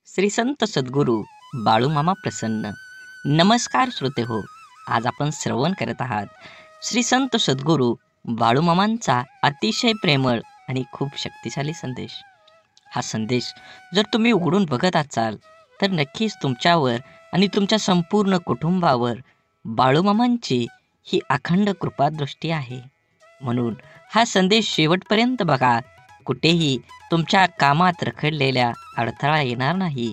श्री संत सद्गुरू बाळूमामा प्रसन्न. नमस्कार श्रोते हो, आज आपण श्रवण करत आहात श्री संत सद्गुरू बाळूमामांचा अतिशय प्रेमळ आणि खूप शक्तिशाली संदेश. हा संदेश जर तुम्ही उघडून बघत असाल तर नक्कीच तुमच्यावर आणि तुमच्या संपूर्ण कुटुंबावर बाळूमामांची ही अखंड कृपादृष्टी आहे. म्हणून हा संदेश शेवटपर्यंत बघा. कुठेही तुमच्या कामात रखडलेल्या अडथळा येणार नाही.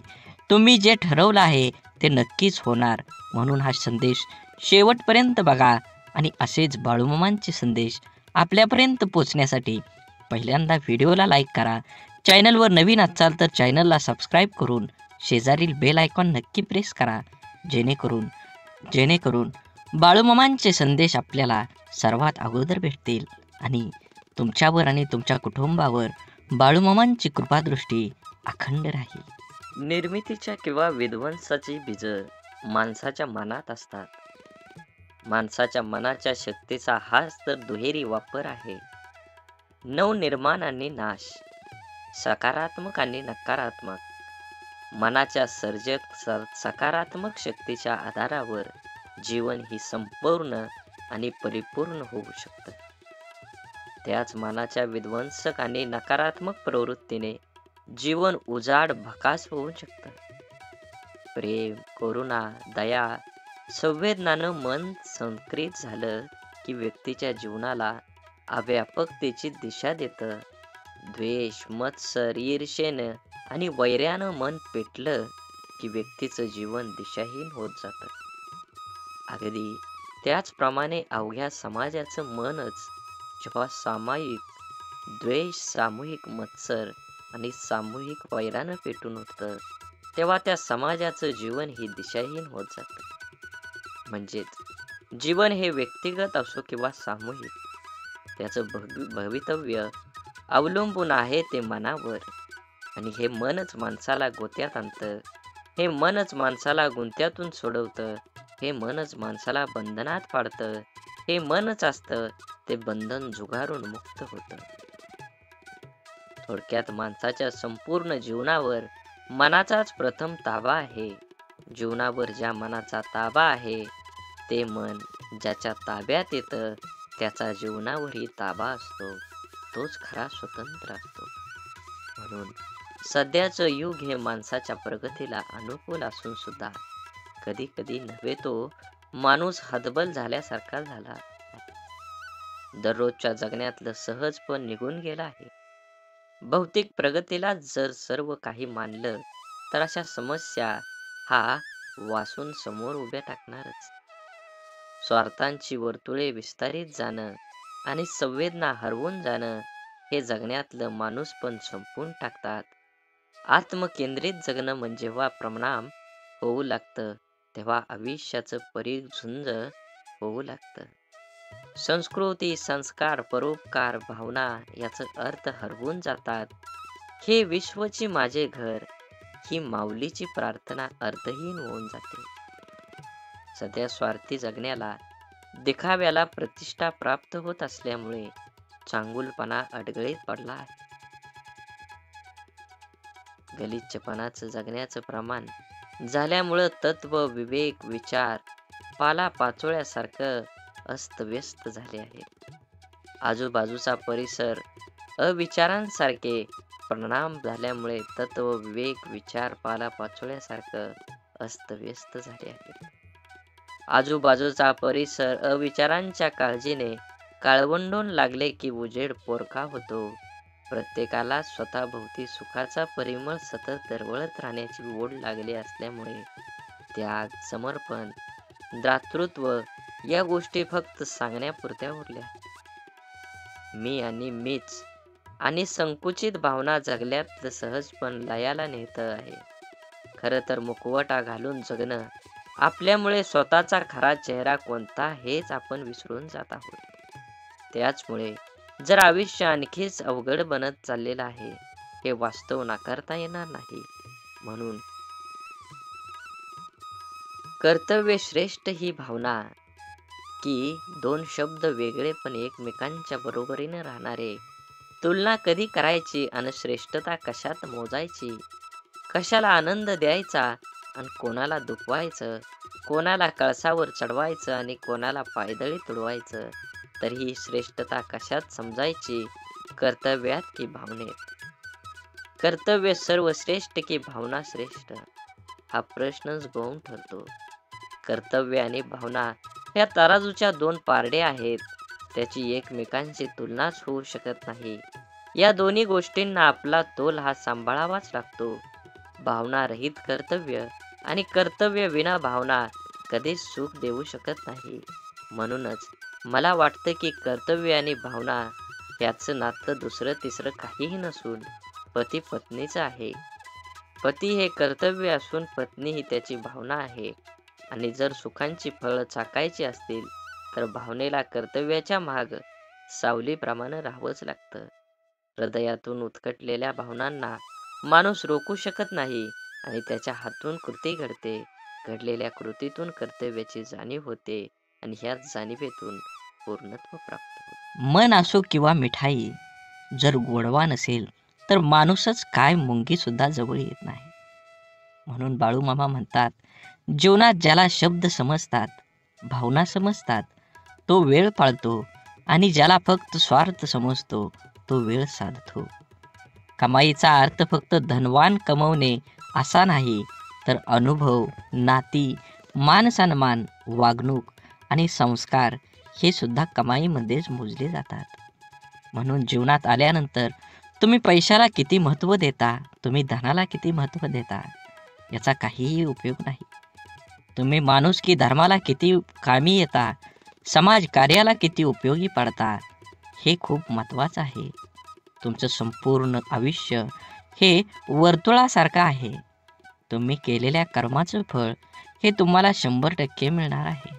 तुम्ही जे ठरवलं आहे ते नक्कीच होणार. म्हणून हा संदेश शेवटपर्यंत बघा आणि असेच बाळूमामांचे संदेश आपल्यापर्यंत पोचण्यासाठी पहिल्यांदा व्हिडिओला लाईक करा. चॅनलवर नवीन असाल तर चॅनलला सबस्क्राईब करून शेजारील बेल आयकॉन नक्की प्रेस करा, जेणेकरून बाळूमामांचे संदेश आपल्याला सर्वात अगोदर भेटतील आणि तुमच्यावर आणि तुमच्या कुटुंबावर बाळूमामांची कृपादृष्टी अखंड राहील. निर्मितीच्या किंवा विध्वंसाची बीज माणसाच्या मनात असतात. माणसाच्या मनाच्या शक्तीचा हाच तर दुहेरी वापर आहे. नवनिर्माण आणि नाश, सकारात्मक आणि नकारात्मक. मनाच्या सर्जक सकारात्मक शक्तीच्या आधारावर जीवन ही संपूर्ण आणि परिपूर्ण होऊ शकतं. त्याच मनाच्या विध्वंसक आणि नकारात्मक प्रवृत्तीने जीवन उजाड भकास होऊ शकतं. प्रेम, करुणा, दया, संवेदनानं मन संक्रित झालं की व्यक्तीच्या जीवनाला अव्यापकतेची दिशा देतं. द्वेष, मत्सर, ईर्षेनं आणि वैर्यानं मन पेटलं की व्यक्तीचं जीवन दिशाहीन होत जातं. अगदी त्याचप्रमाणे अवघ्या समाजाचं मनच जेव्हा सामायिक द्वेष, सामूहिक मत्सर आणि सामूहिक वैरानं पेटून उठतं तेव्हा त्या समाजाचं जीवन ही दिशाहीन होत जातं. म्हणजेच जीवन हे व्यक्तिगत असो किंवा सामूहिक, त्याचं भवितव्य अवलंबून आहे ते मनावर. आणि हे मनच माणसाला गोत्यात आणतं, हे मनच माणसाला गुंत्यातून सोडवतं, हे मनच माणसाला बंधनात पाडतं, हे मनच असतं ते बंधन झुगारून मुक्त होतं. थोडक्यात माणसाच्या संपूर्ण जीवनावर मनाचाच प्रथम ताबा आहे. जीवनावर ज्या मनाचा ताबा आहे ते मन ज्याच्या ताब्यात येतं त्याचा जीवनावरही ताबा असतो, तोच खरा स्वतंत्र असतो. म्हणून सध्याचं युग हे माणसाच्या प्रगतीला अनुकूल असून सुद्धा कधी कधी नव्हे तो माणूस हतबल झाल्यासारखा झाला. दररोजच्या जगण्यातलं सहजपण निघून गेलं आहे. भौतिक प्रगतीला जर सर्व काही मानलं तर अशा समस्या हा वासून समोर उभ्या टाकणारच. स्वार्थांची वर्तुळे विस्तारित जाणं आणि संवेदना हरवून जाणं हे जगण्यातलं माणूसपण संपवून टाकतात. आत्मकेंद्रित जगणं म्हणजे जेव्हा परिणाम होऊ लागतं तेव्हा आयुष्याचं परिझुंज होऊ लागतं. संस्कृती, संस्कार, परोपकार, भावना याचा अर्थ हरवून जातात. हे विश्वची माझे घर ही माऊलीची प्रार्थना अर्थहीन होऊन जाते. सध्या स्वार्थी जगण्याला, दिखाव्याला प्रतिष्ठा प्राप्त होत असल्यामुळे चांगुलपणा अडगळीत पडला आहे. गलिच्छपणाचं जगण्याचं प्रमाण झाल्यामुळं तत्व, विवेक, विचार पालापाचोळ्यासारखं अस्तव्यस्त झाले आहे. आजूबाजूचा परिसर अविचारांसारखे परिणाम झाल्यामुळे तत्व, विवेक, विचार पालापाचोळ्यासारखं अस्तव्यस्त झाले आहे. आजूबाजूचा परिसर अविचारांच्या काळजीने काळवंडून लागले की उजेड पोरका होतो. प्रत्येकाला स्वतःभोवती सुखाचा परिमळ सतत दरवळत राहण्याची ओढ लागली असल्यामुळे त्याग, समर्पण, दातृत्व या गोष्टी फक्त सांगण्यापुरत्या उरल्या. मी आणि मीच आणि संकुचित भावना जगल्यातलं सहजपण लयाला नेतं आहे. खरं तर मुखवटा घालून जगणं आपल्यामुळे स्वतःचा खरा चेहरा कोणता हेच आपण विसरून जात आहोत. त्याचमुळे जर आयुष्य आणखीच अवघड बनत चाललेलं आहे हे वास्तव नाकारता येणार नाही. म्हणून कर्तव्य श्रेष्ठ ही भावना, की दोन शब्द वेगळे पण एकमेकांच्या बरोबरीने राहणारे, तुलना कधी करायची आणि श्रेष्ठता कशात मोजायची, कशाला आनंद द्यायचा आणि कोणाला दुखवायचं, कोणाला कळसावर चढवायचं आणि कोणाला पायदळी तुडवायचं. तर ही श्रेष्ठता कशात समजायची, कर्तव्यात की भावनेत? कर्तव्य सर्वश्रेष्ठ की भावना श्रेष्ठ, हा प्रश्नच गौण ठरतो. कर्तव्य आणि भावना या तराजूच्या दोन पारडे आहेत. त्याची एकमेकांशी तुलनाच होऊ शकत नाही. या दोन्ही गोष्टींना आपला तोल हा सांभाळावाच लागतो. भावना रहित कर्तव्य आणि कर्तव्य विना भावना कधीच सुख देऊ शकत नाही. म्हणूनच मला वाटतं की कर्तव्य आणि भावना याचं नातं दुसरं तिसरं काहीही नसून पती पत्नीचं आहे. पती हे कर्तव्य असून पत्नी ही त्याची भावना आहे. आणि जर सुखांची फळं चाखायची असतील तर भावनेला कर्तव्याच्या माग सावलीप्रमाणे राहावंच लागतं. हृदयातून उत्कटलेल्या भावनांना माणूस रोखू शकत नाही आणि त्याच्या हातून कृती घडते. घडलेल्या कृतीतून कर्तव्याची जाणीव होते आणि ह्याच जाणीवेतून पूर्णत्व प्राप्त होते. मन असो किंवा मिठाई, जर गोडवा नसेल तर माणूसच काय मुंगी सुद्धा जवळ येत नाही. म्हणून बाळूमामा म्हणतात, जीवनात ज्याला शब्द समजतात, भावना समजतात, तो वेळ पाळतो आणि ज्याला फक्त स्वार्थ समजतो तो वेळ साधतो. कमाईचा अर्थ फक्त धनवान कमवणे असा नाही, तर अनुभव, नाती, मान सन्मान, वागणूक आणि संस्कार हे सुद्धा कमाईमध्येच मोजले जातात. म्हणून जीवनात आल्यानंतर तुम्ही पैशाला किती महत्त्व देता, तुम्ही धनाला किती महत्त्व देता, याचा काहीही उपयोग नाही. तुम्ही माणुसकी धर्माला किती कामी येता, समाज कार्याला किती उपयोगी पडता, हे खूप महत्त्वाचं आहे. तुमचं संपूर्ण आयुष्य हे वर्तुळासारखं आहे. तुम्ही केलेल्या कर्माचं फळ हे तुम्हाला 100% मिळणार आहे.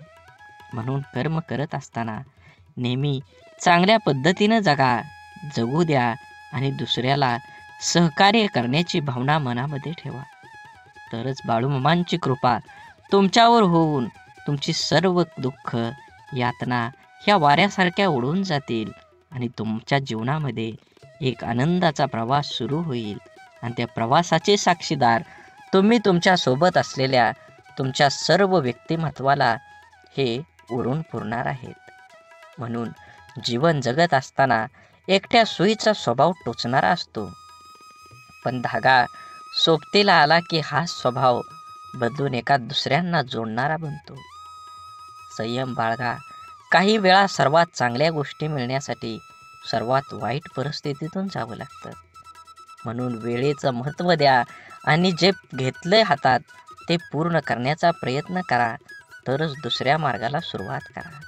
म्हणून कर्म करत असताना नेहमी चांगल्या पद्धतीनं जगू द्या आणि दुसऱ्याला सहकार्य करण्याची भावना मनामध्ये ठेवा. तरच बाळूमामांची कृपा तुमच्यावर होऊन तुमची सर्व दुःख, यातना ह्या वाऱ्यासारख्या उडून जातील आणि तुमच्या जीवनामध्ये एक आनंदाचा प्रवास सुरू होईल. आणि त्या प्रवासाचे साक्षीदार तुम्ही तुमच्या सोबत असलेल्या तुमच्या सर्व व्यक्तिमत्वाला हे उरून पुरणार आहेत. म्हणून जीवन जगत असताना एकट्या सुईचा स्वभाव टोचणारा असतो, पण धागा सोबतीला आला की हा स्वभाव बदलून एका दुसऱ्यांना जोडणारा बनतो. संयम बाळगा. काही वेळा सर्वात चांगल्या गोष्टी मिळण्यासाठी सर्वात वाईट परिस्थितीतून जावं लागतं. म्हणून वेळेचं महत्त्व द्या आणि जे घेतलंय हातात ते पूर्ण करण्याचा प्रयत्न करा, तरच दुसऱ्या मार्गाला सुरुवात करा.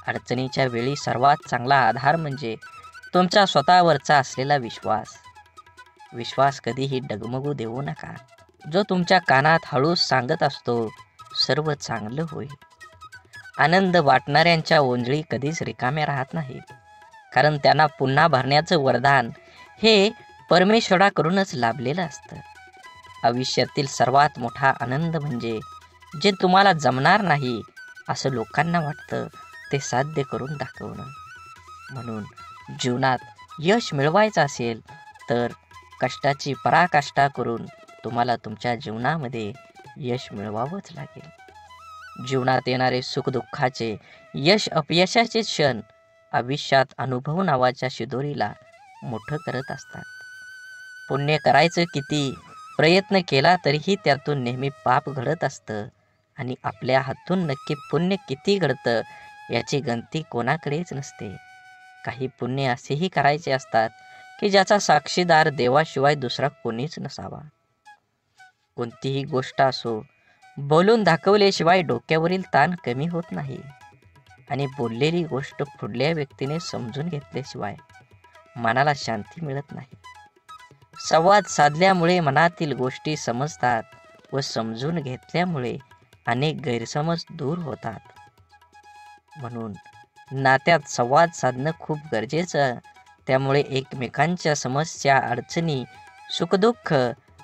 अडचणीच्या वेळी सर्वात चांगला आधार म्हणजे तुमचा स्वतःवरचा असलेला विश्वास. विश्वास कधीही डगमगू देऊ नका. जो तुमच्या कानात हळूच सांगत असतो, सर्व चांगलं होईल. आनंद वाटणाऱ्यांच्या ओंजळी कधीच रिकाम्या राहत नाहीत, कारण त्यांना पुन्हा भरण्याचं वरदान हे परमेश्वराकडूनच लाभलेलं असतं. आयुष्यातील सर्वात मोठा आनंद म्हणजे जे तुम्हाला जमणार नाही असं लोकांना वाटतं ते साध्य करून दाखवणं. म्हणून जीवनात यश मिळवायचं असेल तर कष्टाची पराकाष्ठा करून तुम्हाला तुमच्या जीवनामध्ये यश मिळवावंच लागेल. जीवनात येणारे सुखदुःखाचे, यश अपयशाचे क्षण आयुष्यात अनुभव नावाच्या शिदोरीला मोठं करत असतात. पुण्य करायचं किती प्रयत्न केला तरीही त्यातून नेहमी पाप घडत असतं आणि आपल्या हातून नक्की पुण्य किती घडतं याची गणती कोणाकडेच नसते. काही पुण्य असेही करायचे असतात की ज्याचा साक्षीदार देवाशिवाय दुसरा कोणीच नसावा. कोणतीही गोष्ट असो, बोलून दाखवल्याशिवाय डोक्यावरील ताण कमी होत नाही आणि बोललेली गोष्ट पुढल्या व्यक्तीने समजून घेतल्याशिवाय मनाला शांती मिळत नाही. संवाद साधल्यामुळे मनातील गोष्टी समजतात व समजून घेतल्यामुळे अनेक गैरसमज दूर होतात. म्हणून नात्यात संवाद साधणं खूप गरजेचं. त्यामुळे एकमेकांच्या समस्या, अडचणी, सुखदुःख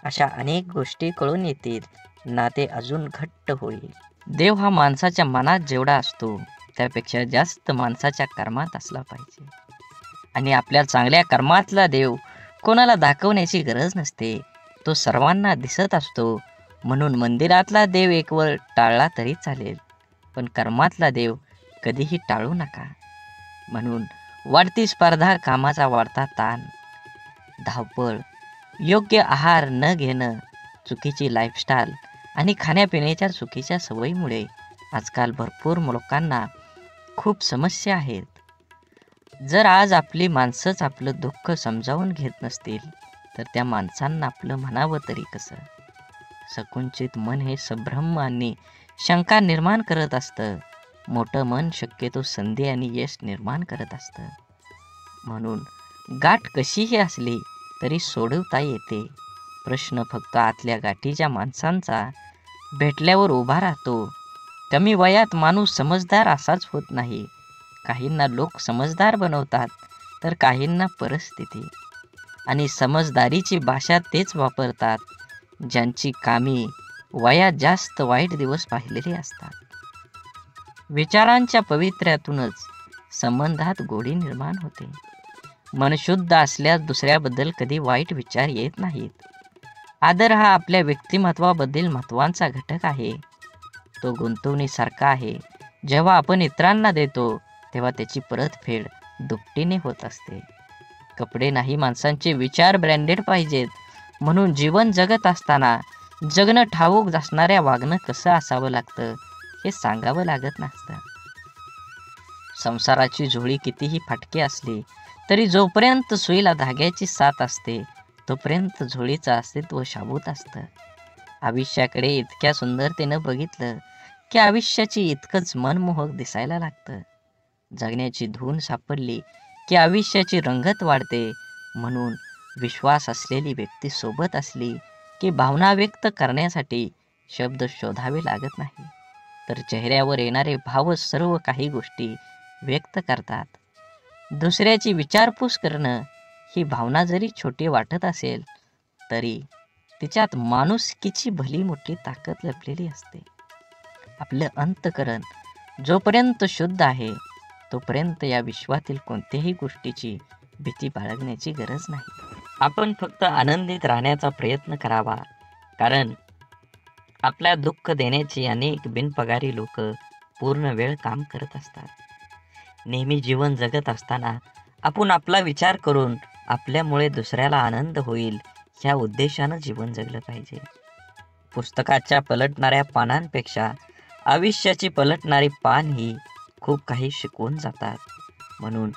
अशा अनेक गोष्टी कळून येतील. नाते अजून घट्ट होईल. देव हा माणसाच्या मनात जेवढा असतो त्यापेक्षा जास्त माणसाच्या कर्मात असला पाहिजे. आणि आपल्या चांगल्या कर्मातला देव कोणाला दाखवण्याची गरज नसते. तो सर्वांना दिसत असतो. म्हणून मंदिरातला देव एक वेळ टाळला तरी चालेल, पण कर्मातला देव कधीही टाळू नका. म्हणून वाढती स्पर्धा, कामाचा वाढता ताण, धावपळ, योग्य आहार न घेणं, चुकीची लाईफस्टाईल आणि खाण्यापिण्याच्या चुकीच्या सवयीमुळे आजकाल भरपूर लोकांना खूप समस्या आहेत. जर आज आपली माणसंच आपलं दुःख समजावून घेत नसतील, तर त्या माणसांना आपलं म्हणावं तरी कसं? संकुचित मन हे संभ्रम आणि शंका निर्माण करत असतं. मोठं मन शक्यतो संधी आणि यश निर्माण करत असतं. म्हणून गाठ कशीही असली तरी सोडवता येते. प्रश्न फक्त आतल्या गाठीच्या माणसांचा भेटल्यावर उभा राहतो. कमी वयात माणूस समजदार असाच होत नाही. काहींना लोक समजदार बनवतात, तर काहींना परिस्थिती. आणि समजदारीची भाषा तेच वापरतात ज्यांची कामी वयात जास्त वाईट दिवस पाहिलेले असतात. विचारांच्या पवित्र्यातूनच संबंधात गोडी निर्माण होते. मन शुद्ध असल्यास दुसऱ्याबद्दल कधी वाईट विचार येत नाहीत. आदर हा आपल्या व्यक्तिमत्वाबद्दल महत्त्वाचा घटक आहे. तो गुंतवणुकीसारखा आहे. जेव्हा आपण इतरांना देतो तेव्हा त्याची परतफेड दुपटीने होत असते. कपडे नाही, माणसांचे विचार ब्रँडेड पाहिजेत. म्हणून जीवन जगत असताना जगणं ठाऊक असणाऱ्या वागणं कसं असावं लागतं हे सांगावं लागत नसतं. संसाराची झोळी कितीही फाटकी असली तरी जोपर्यंत सुईला धाग्याची साथ असते तोपर्यंत झोळीचं अस्तित्व शाबूत असतं. आयुष्याकडे इतक्या सुंदरतेनं बघितलं की आयुष्याची इतकंच मनमोहक दिसायला लागतं. जगण्याची धून सापडली की आयुष्याची रंगत वाढते. म्हणून विश्वास असलेली व्यक्ती सोबत असली की भावना व्यक्त करण्यासाठी शब्द शोधावे लागत नाही, तर चेहऱ्यावर येणारे भाव सर्व काही गोष्टी व्यक्त करतात. दुसऱ्याची विचारपूस करणं ही भावना जरी छोटी वाटत असेल तरी तिच्यात माणुसकीची भली मोठी ताकद लपलेली असते. आपलं अंतःकरण जोपर्यंत शुद्ध आहे तोपर्यंत या विश्वातील कोणत्याही गोष्टीची भीती बाळगण्याची गरज नाही. आपण फक्त आनंदित राहण्याचा प्रयत्न करावा, कारण आपल्या दुःख देण्याची अनेक बिनपगारी लोक पूर्ण वेळ काम करत असतात. नेहमी जीवन जगत असताना आपण आपला विचार करून आपल्यामुळे दुसऱ्याला आनंद होईल ह्या उद्देशानं जीवन जगलं पाहिजे. पुस्तकाच्या पलटणाऱ्या पानांपेक्षा आयुष्याची पलटणारी पान ही खूप काही शिकवून जातात. म्हणून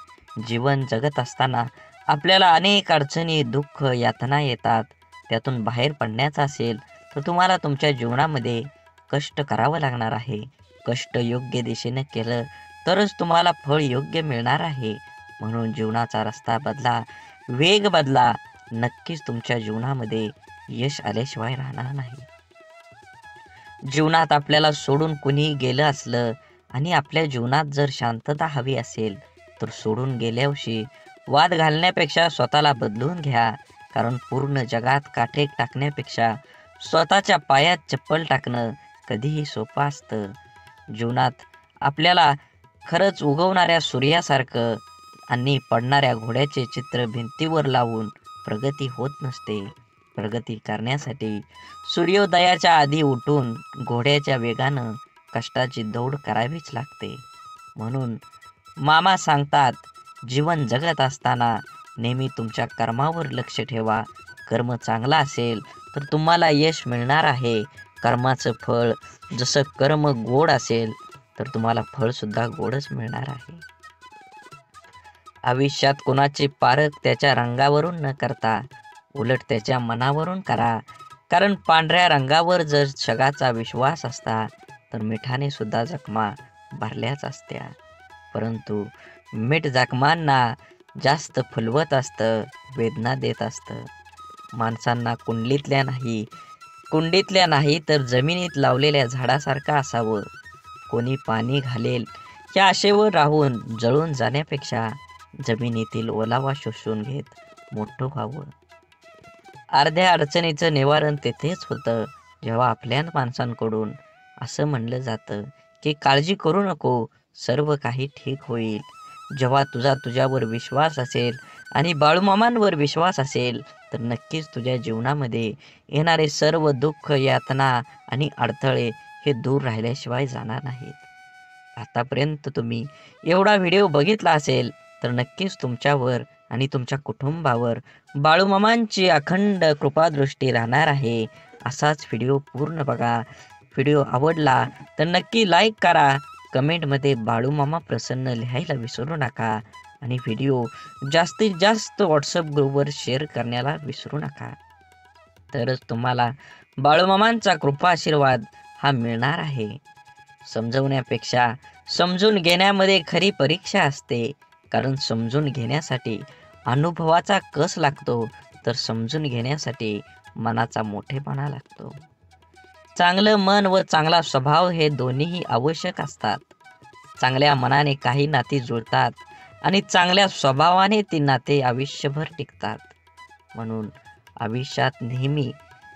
जीवन जगत असताना आपल्याला अनेक अडचणी, दुःख, यातना येतात. त्यातून बाहेर पडण्याचं असेल तर तुम्हाला तुमच्या जीवनामध्ये कष्ट करावं लागणार आहे. कष्ट योग्य दिशेने केलं तरच तुम्हाला फळ योग्य मिळणार आहे. म्हणून जीवनाचा रस्ता बदला, वेग बदला. नक्कीच तुमच्या जीवनामध्ये यश आल्याशिवाय राहणार नाही. जीवनात आपल्याला सोडून कुणी गेलं असलं आणि आपल्या जीवनात जर शांतता हवी असेल तर सोडून गेल्यावर्षी वाद घालण्यापेक्षा स्वतःला बदलून घ्या. कारण पूर्ण जगात काठे टाकण्यापेक्षा स्वतःच्या पायात चप्पल टाकणं कधीही सोपं असतं. जीवनात आपल्याला खरंच उगवणाऱ्या सूर्यासारखं आणि पडणाऱ्या घोड्याचे चित्र भिंतीवर लावून प्रगती होत नसते. प्रगती करण्यासाठी सूर्योदयाच्या आधी उठून घोड्याच्या वेगानं कष्टाची दौड करावीच लागते. म्हणून मामा सांगतात, जीवन जगत असताना नेहमी तुमच्या कर्मावर लक्ष ठेवा. कर्म चांगला असेल तर तुम्हाला यश मिळणार आहे. कर्माचं फळ जसं कर्म गोड असेल तर तुम्हाला फळसुद्धा गोडच मिळणार आहे. आयुष्यात कोणाचे पारख त्याच्या रंगावरून न करता उलट त्याच्या मनावरून करा. कारण पांढऱ्या रंगावर जर जगाचा विश्वास असता तर मिठाने सुद्धा जखमा भरल्याच असत्या. परंतु मीठ जखमांना जास्त फुलवत असतं, वेदना देत असतं. माणसांना कुंडीतल्या नाही तर जमिनीत लावलेल्या झाडासारखं असावं. कोणी पाणी घालेल या आशेवर राहून जळून जाण्यापेक्षा जमिनीतील ओलावा शोषून घेत मोठं व्हावं. अर्ध्या अडचणीचं निवारण तेथेच होतं जेव्हा आपल्या माणसांकडून असं म्हणलं जातं की काळजी करू नको, सर्व काही ठीक होईल. जेव्हा तुझ्यावर विश्वास असेल आणि बाळूमामांवर विश्वास असेल तर नक्कीच तुझ्या जीवनामध्ये येणारे सर्व दुःख, यातना आणि अडथळे हे दूर राहिल्याशिवाय जाणार नाहीत. आतापर्यंत तुम्ही एवढा व्हिडिओ बघितला असेल तर नक्कीच तुमच्यावर आणि तुमच्या कुटुंबावर बाळूमामांची अखंड कृपादृष्टी राहणार आहे. असाच व्हिडिओ पूर्ण बघा. व्हिडिओ आवडला तर नक्की लाईक करा. कमेंटमध्ये बाळूमामा प्रसन्न लिहायला विसरू नका आणि व्हिडिओ जास्तीत जास्त व्हॉट्सअप ग्रुपवर शेअर करण्याला विसरू नका. तरच तुम्हाला बाळूमामांचा कृपा आशीर्वाद हा मिळणार आहे. समजवण्यापेक्षा समजून घेण्यामध्ये खरी परीक्षा असते. कारण समजून घेण्यासाठी अनुभवाचा कस लागतो तर समजून घेण्यासाठी मनाचा मोठेपणा लागतो. चांगलं मन व चांगला स्वभाव हे दोन्हीही आवश्यक असतात. चांगल्या मनाने काही नाती जुळतात आणि चांगल्या स्वभावाने ती नाते आयुष्यभर टिकतात. म्हणून आयुष्यात नेहमी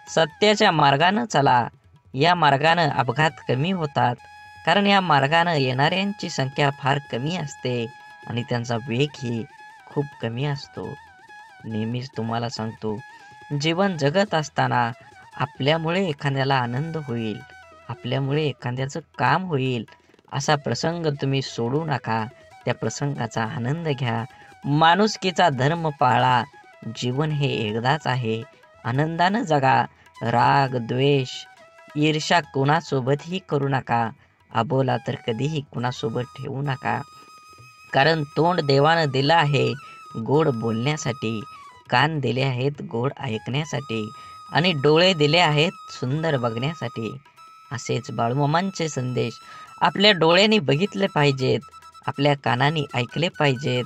सत्याच्या मार्गानं चला. या मार्गानं अपघात कमी होतात. कारण या मार्गानं येणाऱ्यांची संख्या फार कमी असते आणि त्यांचा वेगही खूप कमी असतो. नेहमीच तुम्हाला सांगतो, जीवन जगत असताना आपल्यामुळे एखाद्याला आनंद होईल, आपल्यामुळे एखाद्याचं काम होईल असा प्रसंग तुम्ही सोडू नका. त्या प्रसंगाचा आनंद घ्या. माणुसकीचा धर्म पाळा. जीवन हे एकदाच आहे. आनंदानं जगा. राग, द्वेष, ईर्ष्या कोणासोबतही करू नका. अबोला तर कधीही कुणासोबत ठेवू नका. कारण तोंड देवानं दिलं आहे गोड बोलण्यासाठी, कान दिले आहेत गोड ऐकण्यासाठी आणि डोळे दिले आहेत सुंदर बघण्यासाठी. असेच बाळूमामांचे संदेश आपल्या डोळ्यांनी बघितले पाहिजेत, आपल्या कानांनी ऐकले पाहिजेत,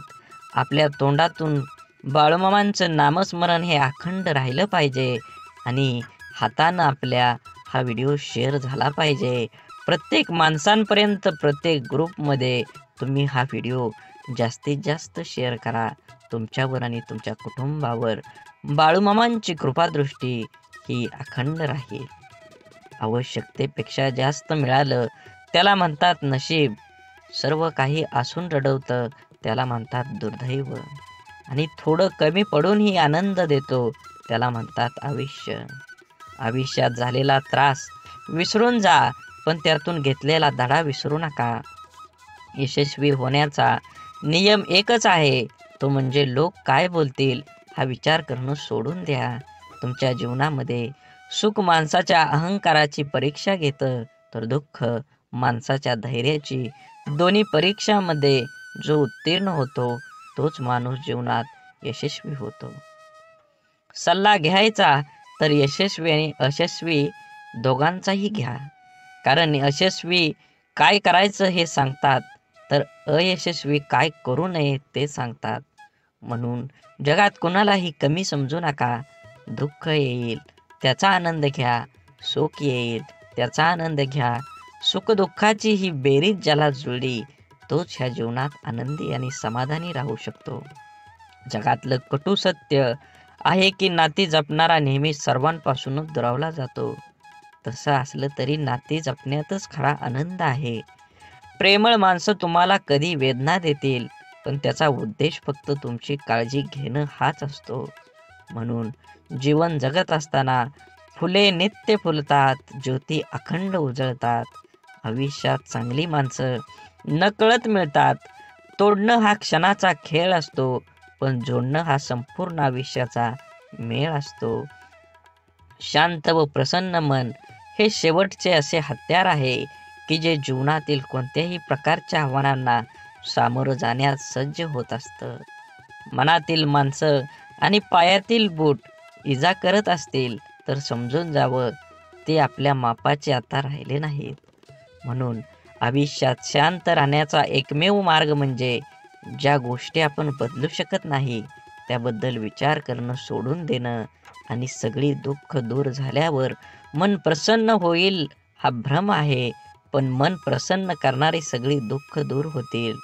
आपल्या तोंडातून बाळूमामांचं नामस्मरण हे अखंड राहिलं पाहिजे आणि हातानं आपल्या हा व्हिडिओ शेअर झाला पाहिजे. प्रत्येक माणसांपर्यंत, प्रत्येक ग्रुपमध्ये तुम्ही हा व्हिडिओ जास्तीत जास्त शेअर करा. तुमच्यावर आणि तुमच्या कुटुंबावर बाळूमामांची कृपादृष्टी ही अखंड राहील. आवश्यकतेपेक्षा जास्त मिळालं त्याला म्हणतात नशीब. सर्व काही असून रडवतं त्याला म्हणतात दुर्दैव. आणि थोडं कमी पडूनही आनंद देतो त्याला म्हणतात आयुष्य. आयुष्यात झालेला त्रास विसरून जा, पण त्यातून घेतलेला धडा विसरू नका. यशस्वी होण्याचा नियम एकच आहे, तो म्हणजे लोक काय बोलतील हा विचार करणं सोडून द्या. तुमच्या जीवनामध्ये सुख माणसाच्या अहंकाराची परीक्षा घेतं तर दुःख माणसाच्या धैर्याची. दोन्ही परीक्षामध्ये जो उत्तीर्ण होतो तोच माणूस जीवनात यशस्वी होतो. सल्ला घ्यायचा तर यशस्वी आणि अयशस्वी दोघांचाही घ्या. कारण यशस्वी काय करायचं हे सांगतात तर अयशस्वी काय करू नये ते सांगतात. म्हणून जगात कोणालाही कमी समजू नका. दुःख येईल त्याचा आनंद घ्या, सुख येईल त्याचा आनंद घ्या. सुखदुःखाची ही बेरीज ज्याला जुळली तोच ह्या जीवनात आनंदी आणि समाधानी राहू शकतो. जगातलं कटू सत्य आहे की नाती जपणारा नेहमी सर्वांपासूनच दुरावला जातो. तसं असलं तरी नाती जपण्यातच खरा आनंद आहे. प्रेमळ माणसं तुम्हाला कधी वेदना देतील, पण त्याचा उद्देश फक्त तुमची काळजी घेणं हाच असतो. म्हणून जीवन जगत असताना फुले नित्य फुलतात, ज्योती अखंड उजळतात. आयुष्यात चांगली माणसं नकळत मिळतात. तोडणं हा क्षणाचा खेळ असतो, पण जोडणं हा संपूर्ण आयुष्याचा मेळ असतो. शांत व प्रसन्न मन हे शेवटचे असे हत्यार आहे की जे जीवनातील कोणत्याही प्रकारच्या आव्हानांना सामोरं जाण्यास सज्ज होत असतं. मनातील माणसं आणि पायातील बूट इजा करत असतील तर समजून जावं ते आपल्या मापाचे आता राहिले नाहीत. म्हणून आयुष्यात शांत राहण्याचा एकमेव मार्ग म्हणजे ज्या गोष्टी आपण बदलू शकत नाही त्याबद्दल विचार करणं सोडून देणं आणि सगळी दुःख दूर झाल्यावर मन प्रसन्न होईल हा भ्रम आहे. पण मन प्रसन्न करणारी सगळी दुःख दूर होतील.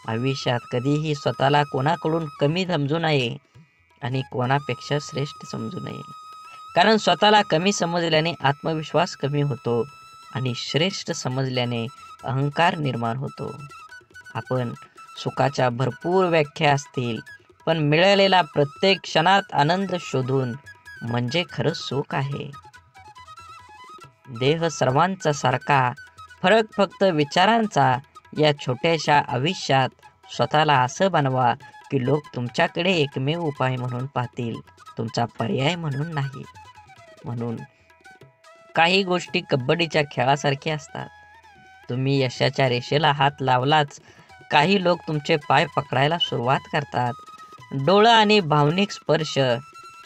आयुष्यात कधीही स्वतःला कोणाकडून कमी समजू नये आणि कोणापेक्षा श्रेष्ठ समजू नये. कारण स्वतःला कमी समजल्याने आत्मविश्वास कमी होतो आणि श्रेष्ठ समजल्याने अहंकार निर्माण होतो. आपण सुखाच्या भरपूर व्याख्या असतील, पण मिळालेला प्रत्येक क्षणात आनंद शोधून म्हणजे खरं सुख आहे. देह सर्वांचा सारखा, फरक फक्त विचारांचा. या छोट्याशा आयुष्यात स्वतःला असं बनवा की लोक तुमच्याकडे एकमेव उपाय म्हणून पाहतील, तुमचा पर्याय म्हणून नाही. म्हणून काही गोष्टी कबड्डीच्या खेळासारख्या असतात. तुम्ही यशाच्या रेषेला हात लावलाच काही लोक तुमचे पाय पकडायला सुरुवात करतात. डोळं आणि भावनिक स्पर्श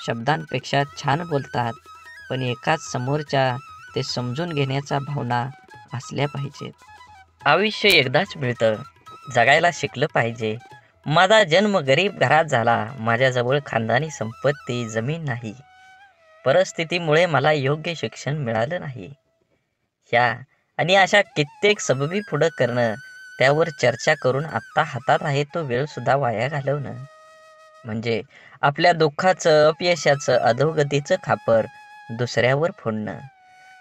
शब्दांपेक्षा छान बोलतात, पण एकाच समोरच्या ते समजून घेण्याच्या भावना असल्या पाहिजेत. आयुष्य एकदाच मिळतं, जगायला शिकलं पाहिजे. माझा जन्म गरीब घरात झाला, माझ्याजवळ खानदानी संपत्ती जमीन नाही. परिस्थितीमुळे मला योग्य शिक्षण मिळालं नाही. ह्या आणि अशा कित्येक सबबी पुढं करणं, त्यावर चर्चा करून आत्ता हातात आहे तो वेळ सुद्धा वाया घालवणं, म्हणजे आपल्या दुःखाचं, अपयशाचं, अधोगतीचं खापर दुसऱ्यावर फोडणं.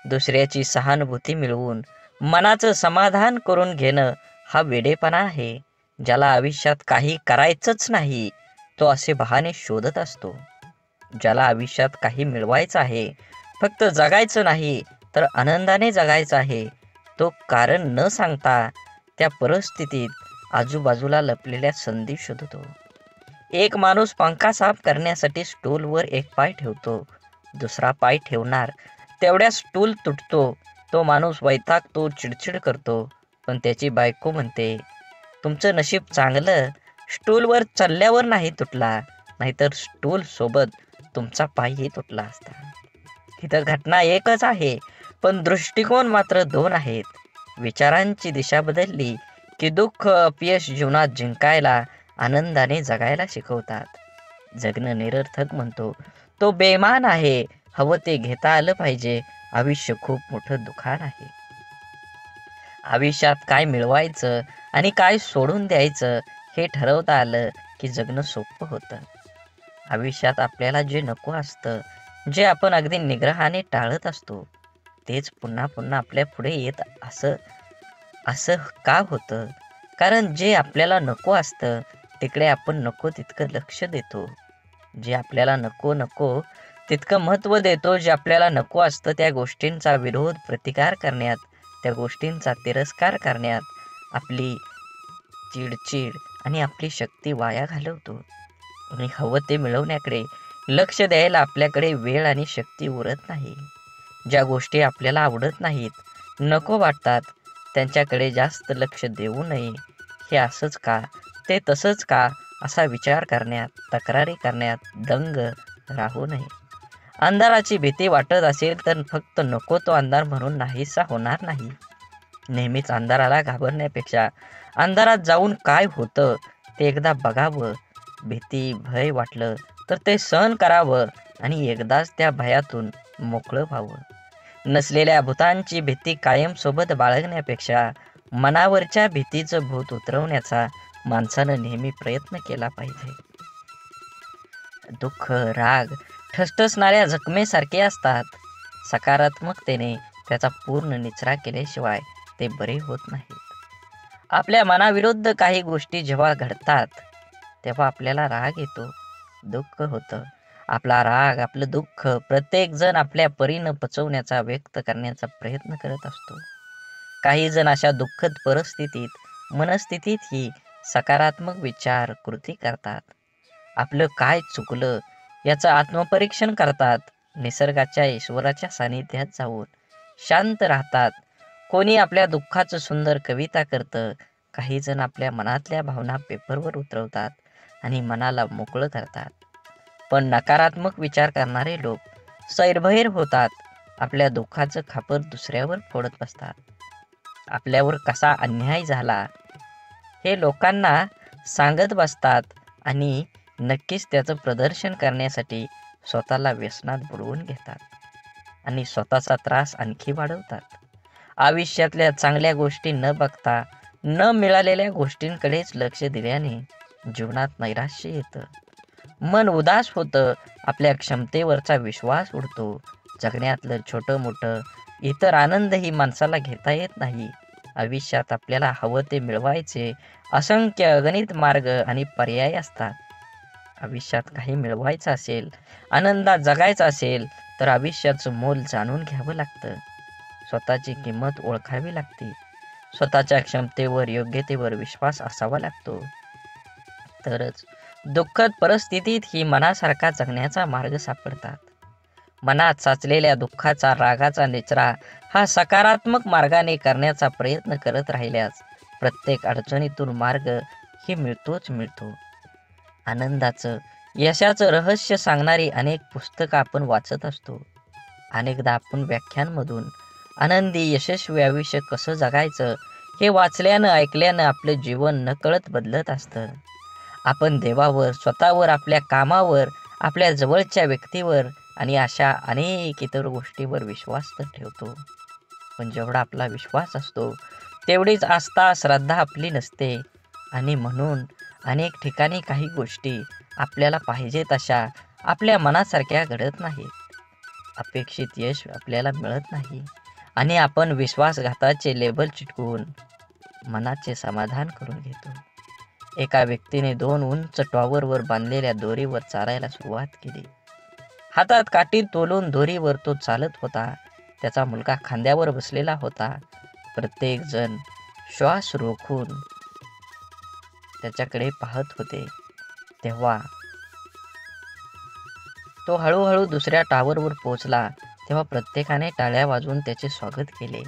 दुसऱ्याची सहानुभूती मिळवून मनाचं समाधान करून घेणं हा वेडेपणा आहे. ज्याला आयुष्यात काही करायचंच नाही तो असे बहाणे शोधत असतो. ज्याला आयुष्यात काही मिळवायचं आहे, फक्त जगायचं नाही तर आनंदाने जगायचं आहे, तो कारण न सांगता त्या परिस्थितीत आजूबाजूला लपलेल्या संधी शोधतो. एक माणूस पंखा साफ करण्यासाठी स्टूलवर एक पाय ठेवतो, दुसरा पाय ठेवणार तेवढ्या स्टूल तुटतो. तो माणूस वैतागतो, चिडचिड करतो, पण त्याची बायको म्हणते, तुमचं नशीब चांगलं, स्टूलवर चढल्यावर नाही तुटला, नाहीतर स्टूल सोबत तुमचा पायही तुटला असता. इथं घटना एकच आहे, पण दृष्टिकोन मात्र दोन आहेत. विचारांची दिशा बदलली की दुःख, अपयश जीवनात जिंकायला, आनंदाने जगायला शिकवतात. जगणं निरर्थक म्हणतो तो बेमान आहे. हवं ते घेता आलं पाहिजे. आयुष्य खूप मोठं दुकान आहे. आयुष्यात काय मिळवायचं आणि काय सोडून द्यायचं हे ठरवता आलं की जगणं सोपं होतं. आयुष्यात आपल्याला जे नको असतं, जे आपण अगदी निग्रहाने टाळत असतो, तेच पुन्हा पुन्हा आपल्या पुढे येत असं का होतं? कारण जे आपल्याला नको असतं तिकडे आपण नको तितकं लक्ष देतो. जे आपल्याला नको तितकं महत्त्व देतो. जे आपल्याला नको असतं त्या गोष्टींचा विरोध, प्रतिकार करण्यात, त्या गोष्टींचा तिरस्कार करण्यात आपली चिडचिड आणि आपली शक्ती वाया घालवतो. आणि हवं ते मिळवण्याकडे लक्ष द्यायला आपल्याकडे वेळ आणि शक्ती उरत नाही. ज्या गोष्टी आपल्याला आवडत नाहीत, नको वाटतात, त्यांच्याकडे जास्त लक्ष देऊ नये. हे असंच का, ते तसंच का असा विचार करण्यात, तक्रारी करण्यात दंग राहू नये. अंधाराची भीती वाटत असेल तर फक्त नको तो अंधार म्हणून नाहीसा होणार नाही. नेहमीच अंधाराला घाबरण्यापेक्षा अंधारात जाऊन काय होतं ते एकदा बघावं. भीती, भय वाटलं तर ते सहन करावं आणि एकदाच त्या भयातून मोकळं व्हावं. नसलेल्या भूतांची भीती कायम सोबत बाळगण्यापेक्षा मनावरच्या भीतीचं भूत उतरवण्याचा माणसानं नेहमी प्रयत्न केला पाहिजे. दुःख, राग ठसठसणाऱ्या जखमेसारखे असतात. सकारात्मकतेने त्याचा पूर्ण निचरा केल्याशिवाय ते बरे होत नाहीत. आपल्या मनाविरुद्ध काही गोष्टी जेव्हा घडतात तेव्हा आपल्याला राग येतो, दुःख होतं. आपला राग, आपलं दुःख प्रत्येक जण आपल्या परीनं पचवण्याचा, व्यक्त करण्याचा प्रयत्न करत असतो. काही जण अशा दुःखद मनस्थितीतही सकारात्मक विचार, कृती करतात. आपलं काय चुकलं याचं आत्मपरीक्षण करतात. निसर्गाच्या, ईश्वराच्या सानिध्यात जाऊन शांत राहतात. कोणी आपल्या दुःखाचं सुंदर कविता करतं. काही जण आपल्या मनातल्या भावना पेपरवर उतरवतात आणि मनाला मोकळं करतात. पण नकारात्मक विचार करणारे लोक सैरभैर होतात. आपल्या दुःखाचं खापर दुसऱ्यावर फोडत बसतात. आपल्यावर कसा अन्याय झाला हे लोकांना सांगत बसतात आणि नक्कीच त्याचं प्रदर्शन करण्यासाठी स्वतःला व्यसनात बुडवून घेतात आणि स्वतःचा त्रास आणखी वाढवतात. आयुष्यातल्या चांगल्या गोष्टी न बघता न मिळालेल्या गोष्टींकडेच लक्ष दिल्याने जीवनात नैराश्य येतं, मन उदास होतं, आपल्या क्षमतेवरचा विश्वास उडतो. जगण्यातलं छोटं मोठं इतर आनंदही माणसाला घेता येत नाही. आयुष्यात आपल्याला हवं ते मिळवायचे असंख्य अगणित मार्ग आणि पर्याय असतात. आयुष्यात काही मिळवायचं असेल, आनंदात जगायचं असेल तर आयुष्याचं मोल जाणून घ्यावं लागतं. स्वतःची किंमत ओळखावी लागते. स्वतःच्या क्षमतेवर, योग्यतेवर विश्वास असावा लागतो. तरच दुःखद परिस्थितीत ही मनासारखा जगण्याचा मार्ग सापडतात. मनात साचलेल्या दुःखाचा, रागाचा निचरा हा सकारात्मक मार्गाने करण्याचा प्रयत्न करत राहिल्यास प्रत्येक अडचणीतून मार्ग ही मिळतोच मिळतो. आनंदाचं, यशाचं रहस्य सांगणारी अनेक पुस्तकं आपण वाचत असतो. अनेकदा आपण व्याख्यानमधून आनंदी यशस्वी आयुष्य कसं जगायचं हे वाचल्यानं ऐकल्यानं आपलं जीवन नकळत बदलत असतं. आपण देवावर, स्वतःवर, आपल्या कामावर, आपल्या जवळच्या व्यक्तीवर आणि अशा अनेक इतर गोष्टीवर विश्वास तर ठेवतो. पण जेवढा आपला विश्वास असतो तेवढीच आस्था, श्रद्धा आपली नसते. आणि म्हणून अनेक ठिकाणी काही गोष्टी आपल्याला पाहिजे तशा आपल्या मनासारख्या घडत नाहीत. अपेक्षित यश आपल्याला मिळत नाही आणि आपण विश्वासघाताचे लेबल चिटकवून मनाचे समाधान करून घेतो. एका व्यक्तीने 2 उंच टॉवरवर बांधलेल्या दोरीवर चालायला सुरुवात केली. हातात काठी तोलून दोरीवर तो चालत होता. त्याचा मुलगा खांद्यावर बसलेला होता. प्रत्येक जण श्वास रोखून त्याच्याकडे पाहत होते. तेव्हा तो हळूहळू दुसऱ्या टॉवरवर पोहोचला. तेव्हा प्रत्येकाने टाळ्या वाजवून त्याचे स्वागत केले.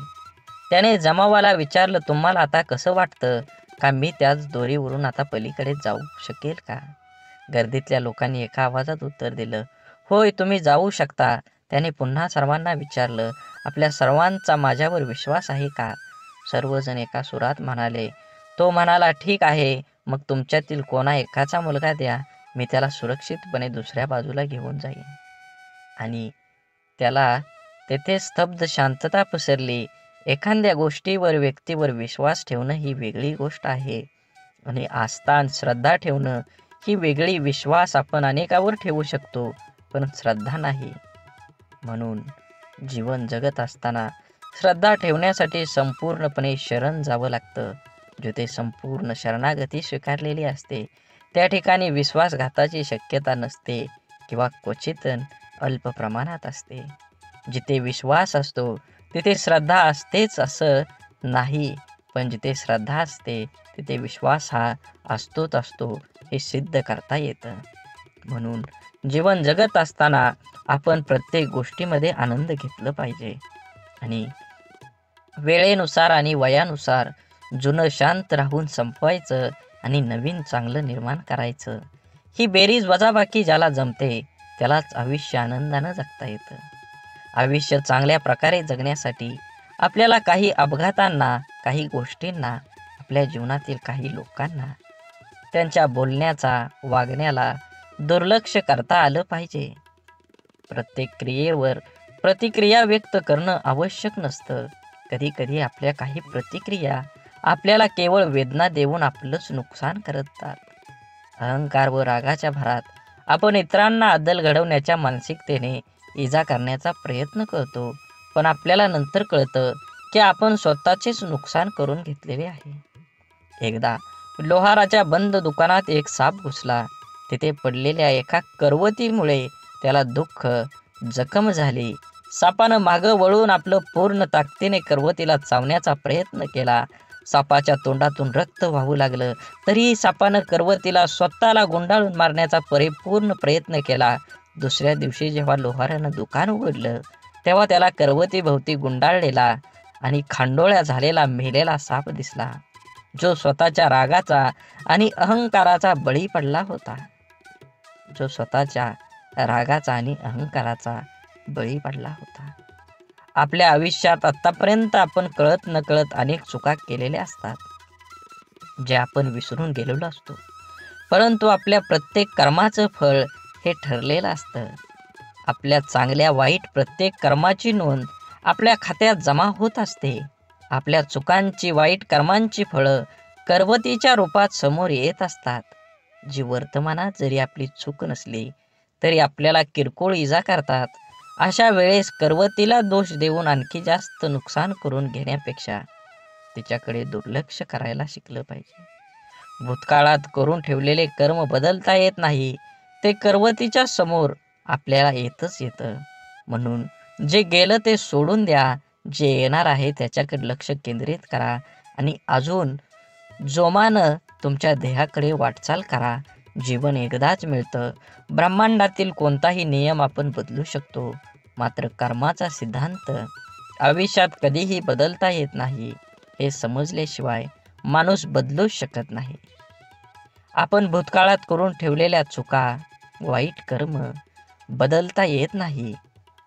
त्याने जमावाला विचारलं, तुम्हाला आता कसं वाटतं? का मी त्याच दोरीवरून आता पलीकडे जाऊ शकेल का? गर्दीतल्या लोकांनी एका आवाजात उत्तर दिलं, होय, तुम्ही जाऊ शकता. त्याने पुन्हा सर्वांना विचारलं, आपल्या सर्वांचा माझ्यावर विश्वास आहे का? सर्वजण एका सुरात म्हणाले. तो म्हणाला, ठीक आहे, मग तुमच्यातील कोणा एकाचा मुलगा द्या, मी त्याला सुरक्षितपणे दुसऱ्या बाजूला घेऊन जाईन. आणि त्याला तेथे स्तब्ध शांतता पसरली. एखाद्या गोष्टीवर, व्यक्तीवर विश्वास ठेवणं ही वेगळी गोष्ट आहे आणि आस्था आणि श्रद्धा ठेवणं ही वेगळी. विश्वास आपण अनेकावर ठेवू शकतो, पण श्रद्धा नाही. म्हणून जीवन जगत असताना श्रद्धा ठेवण्यासाठी संपूर्णपणे शरण जावं लागतं. जिथे संपूर्ण शरणागती स्वीकारलेली असते त्या ठिकाणी विश्वासघाताची शक्यता नसते किंवा क्वचित अल्प प्रमाणात असते. जिथे विश्वास असतो तिथे श्रद्धा असतेच असं नाही, पण जिथे श्रद्धा असते तिथे विश्वास हा असतोच असतो हे सिद्ध करता येतं. म्हणून जीवन जगत असताना आपण प्रत्येक गोष्टीमध्ये आनंद घेतला पाहिजे आणि वेळेनुसार आणि वयानुसार जुनं शांत राहून संपवायचं आणि नवीन चांगलं निर्माण करायचं. ही बेरीज वजाबाकी ज्याला जमते त्यालाच आयुष्य आनंदानं जगता येतं. आयुष्य चांगल्या प्रकारे जगण्यासाठी आपल्याला काही अपघातांना, काही गोष्टींना, आपल्या जीवनातील काही लोकांना, त्यांच्या बोलण्याचा, वागण्याला दुर्लक्ष करता आलं पाहिजे. प्रत्येक क्रियेवर प्रतिक्रिया व्यक्त करणं आवश्यक नसतं. कधी कधी आपल्या काही प्रतिक्रिया आपल्याला केवळ वेदना देऊन आपलंच नुकसान करतात. अहंकार व रागाच्या भरात आपण इतरांना अद्दल घडवण्याच्या मानसिकतेने इजा करण्याचा प्रयत्न करतो, पण आपल्याला नंतर कळतं की आपण स्वतःचेच नुकसान करून घेतलेले आहे. एकदा लोहाराच्या बंद दुकानात एक साप घुसला. तिथे पडलेल्या एका करवतीमुळे त्याला दुःख, जखम झाली. सापानं मागं वळून आपलं पूर्ण ताकदीने करवतीला चावण्याचा प्रयत्न केला. सापाच्या तोंडातून रक्त वाहू लागलं. तरीही सापानं करवतीला स्वतःला गुंडाळून मारण्याचा परिपूर्ण प्रयत्न केला. दुसऱ्या दिवशी जेव्हा लोहारानं दुकान उघडलं तेव्हा त्याला करवतीभोवती गुंडाळलेला आणि खांडोळ्या झालेला मेलेला साप दिसला, जो स्वतःच्या रागाचा आणि अहंकाराचा बळी पडला होता. बळी पडला होता. आपल्या आयुष्यात आतापर्यंत आपण कळत नकळत अनेक चुका केलेल्या असतात, जे आपण विसरून गेलेलो असतो. परंतु आपल्या प्रत्येक कर्माचं फळ हे ठरलेलं असतं. आपल्या चांगल्या वाईट प्रत्येक कर्माची नोंद आपल्या खात्यात जमा होत असते. आपल्या चुकांची, वाईट कर्मांची फळं करवतीच्या रूपात समोर येत असतात, जी वर्तमानात जरी आपली चूक नसली तरी आपल्याला किरकोळ इजा करतात. अशा वेळेस करवतीला दोष देऊन आणखी जास्त नुकसान करून घेण्यापेक्षा तिच्याकडे दुर्लक्ष करायला शिकलं पाहिजे. भूतकाळात करून ठेवलेले कर्म बदलता येत नाही, ते करवतीच्या समोर आपल्याला येतच येतं. म्हणून जे गेलं ते सोडून द्या, जे येणार आहे त्याच्याकडे लक्ष केंद्रित करा आणि अजून जोमानं तुमच्या ध्येयाकडे वाटचाल करा. जीवन एकदाच मिळतं. ब्रह्मांडातील कोणताही नियम आपण बदलू शकतो, मात्र कर्माचा सिद्धांत आयुष्यात कधीही बदलता येत नाही. हे समजल्याशिवाय माणूस बदलूच शकत नाही. आपण भूतकाळात करून ठेवलेल्या चुका, वाईट कर्म बदलता येत नाही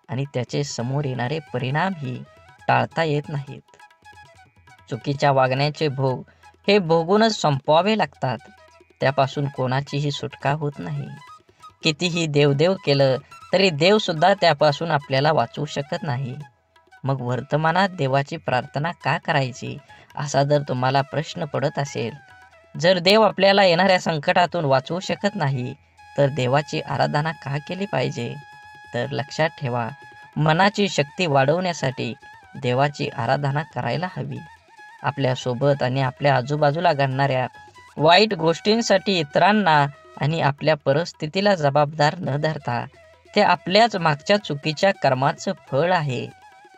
आणि त्याचे समोर येणारे परिणामही टाळता येत नाहीत. चुकीच्या वागण्याचे भोग हे भोगूनच संपवावे लागतात. त्यापासून कोणाचीही सुटका होत नाही. कितीही देवदेव केलं तरी देवसुद्धा त्यापासून आपल्याला वाचवू शकत नाही. मग वर्तमानात देवाची प्रार्थना का करायची, असा जर तुम्हाला प्रश्न पडत असेल, जर देव आपल्याला येणाऱ्या संकटातून वाचवू शकत नाही, तर देवाची आराधना का केली पाहिजे? तर लक्षात ठेवा, मनाची शक्ती वाढवण्यासाठी देवाची आराधना करायला हवी. आपल्यासोबत आणि आपल्या आजूबाजूला घडणाऱ्या वाईट गोष्टींसाठी इतरांना आणि आपल्या परिस्थितीला जबाबदार न धरता ते आपल्याच मागच्या चुकीच्या कर्माचं फळ आहे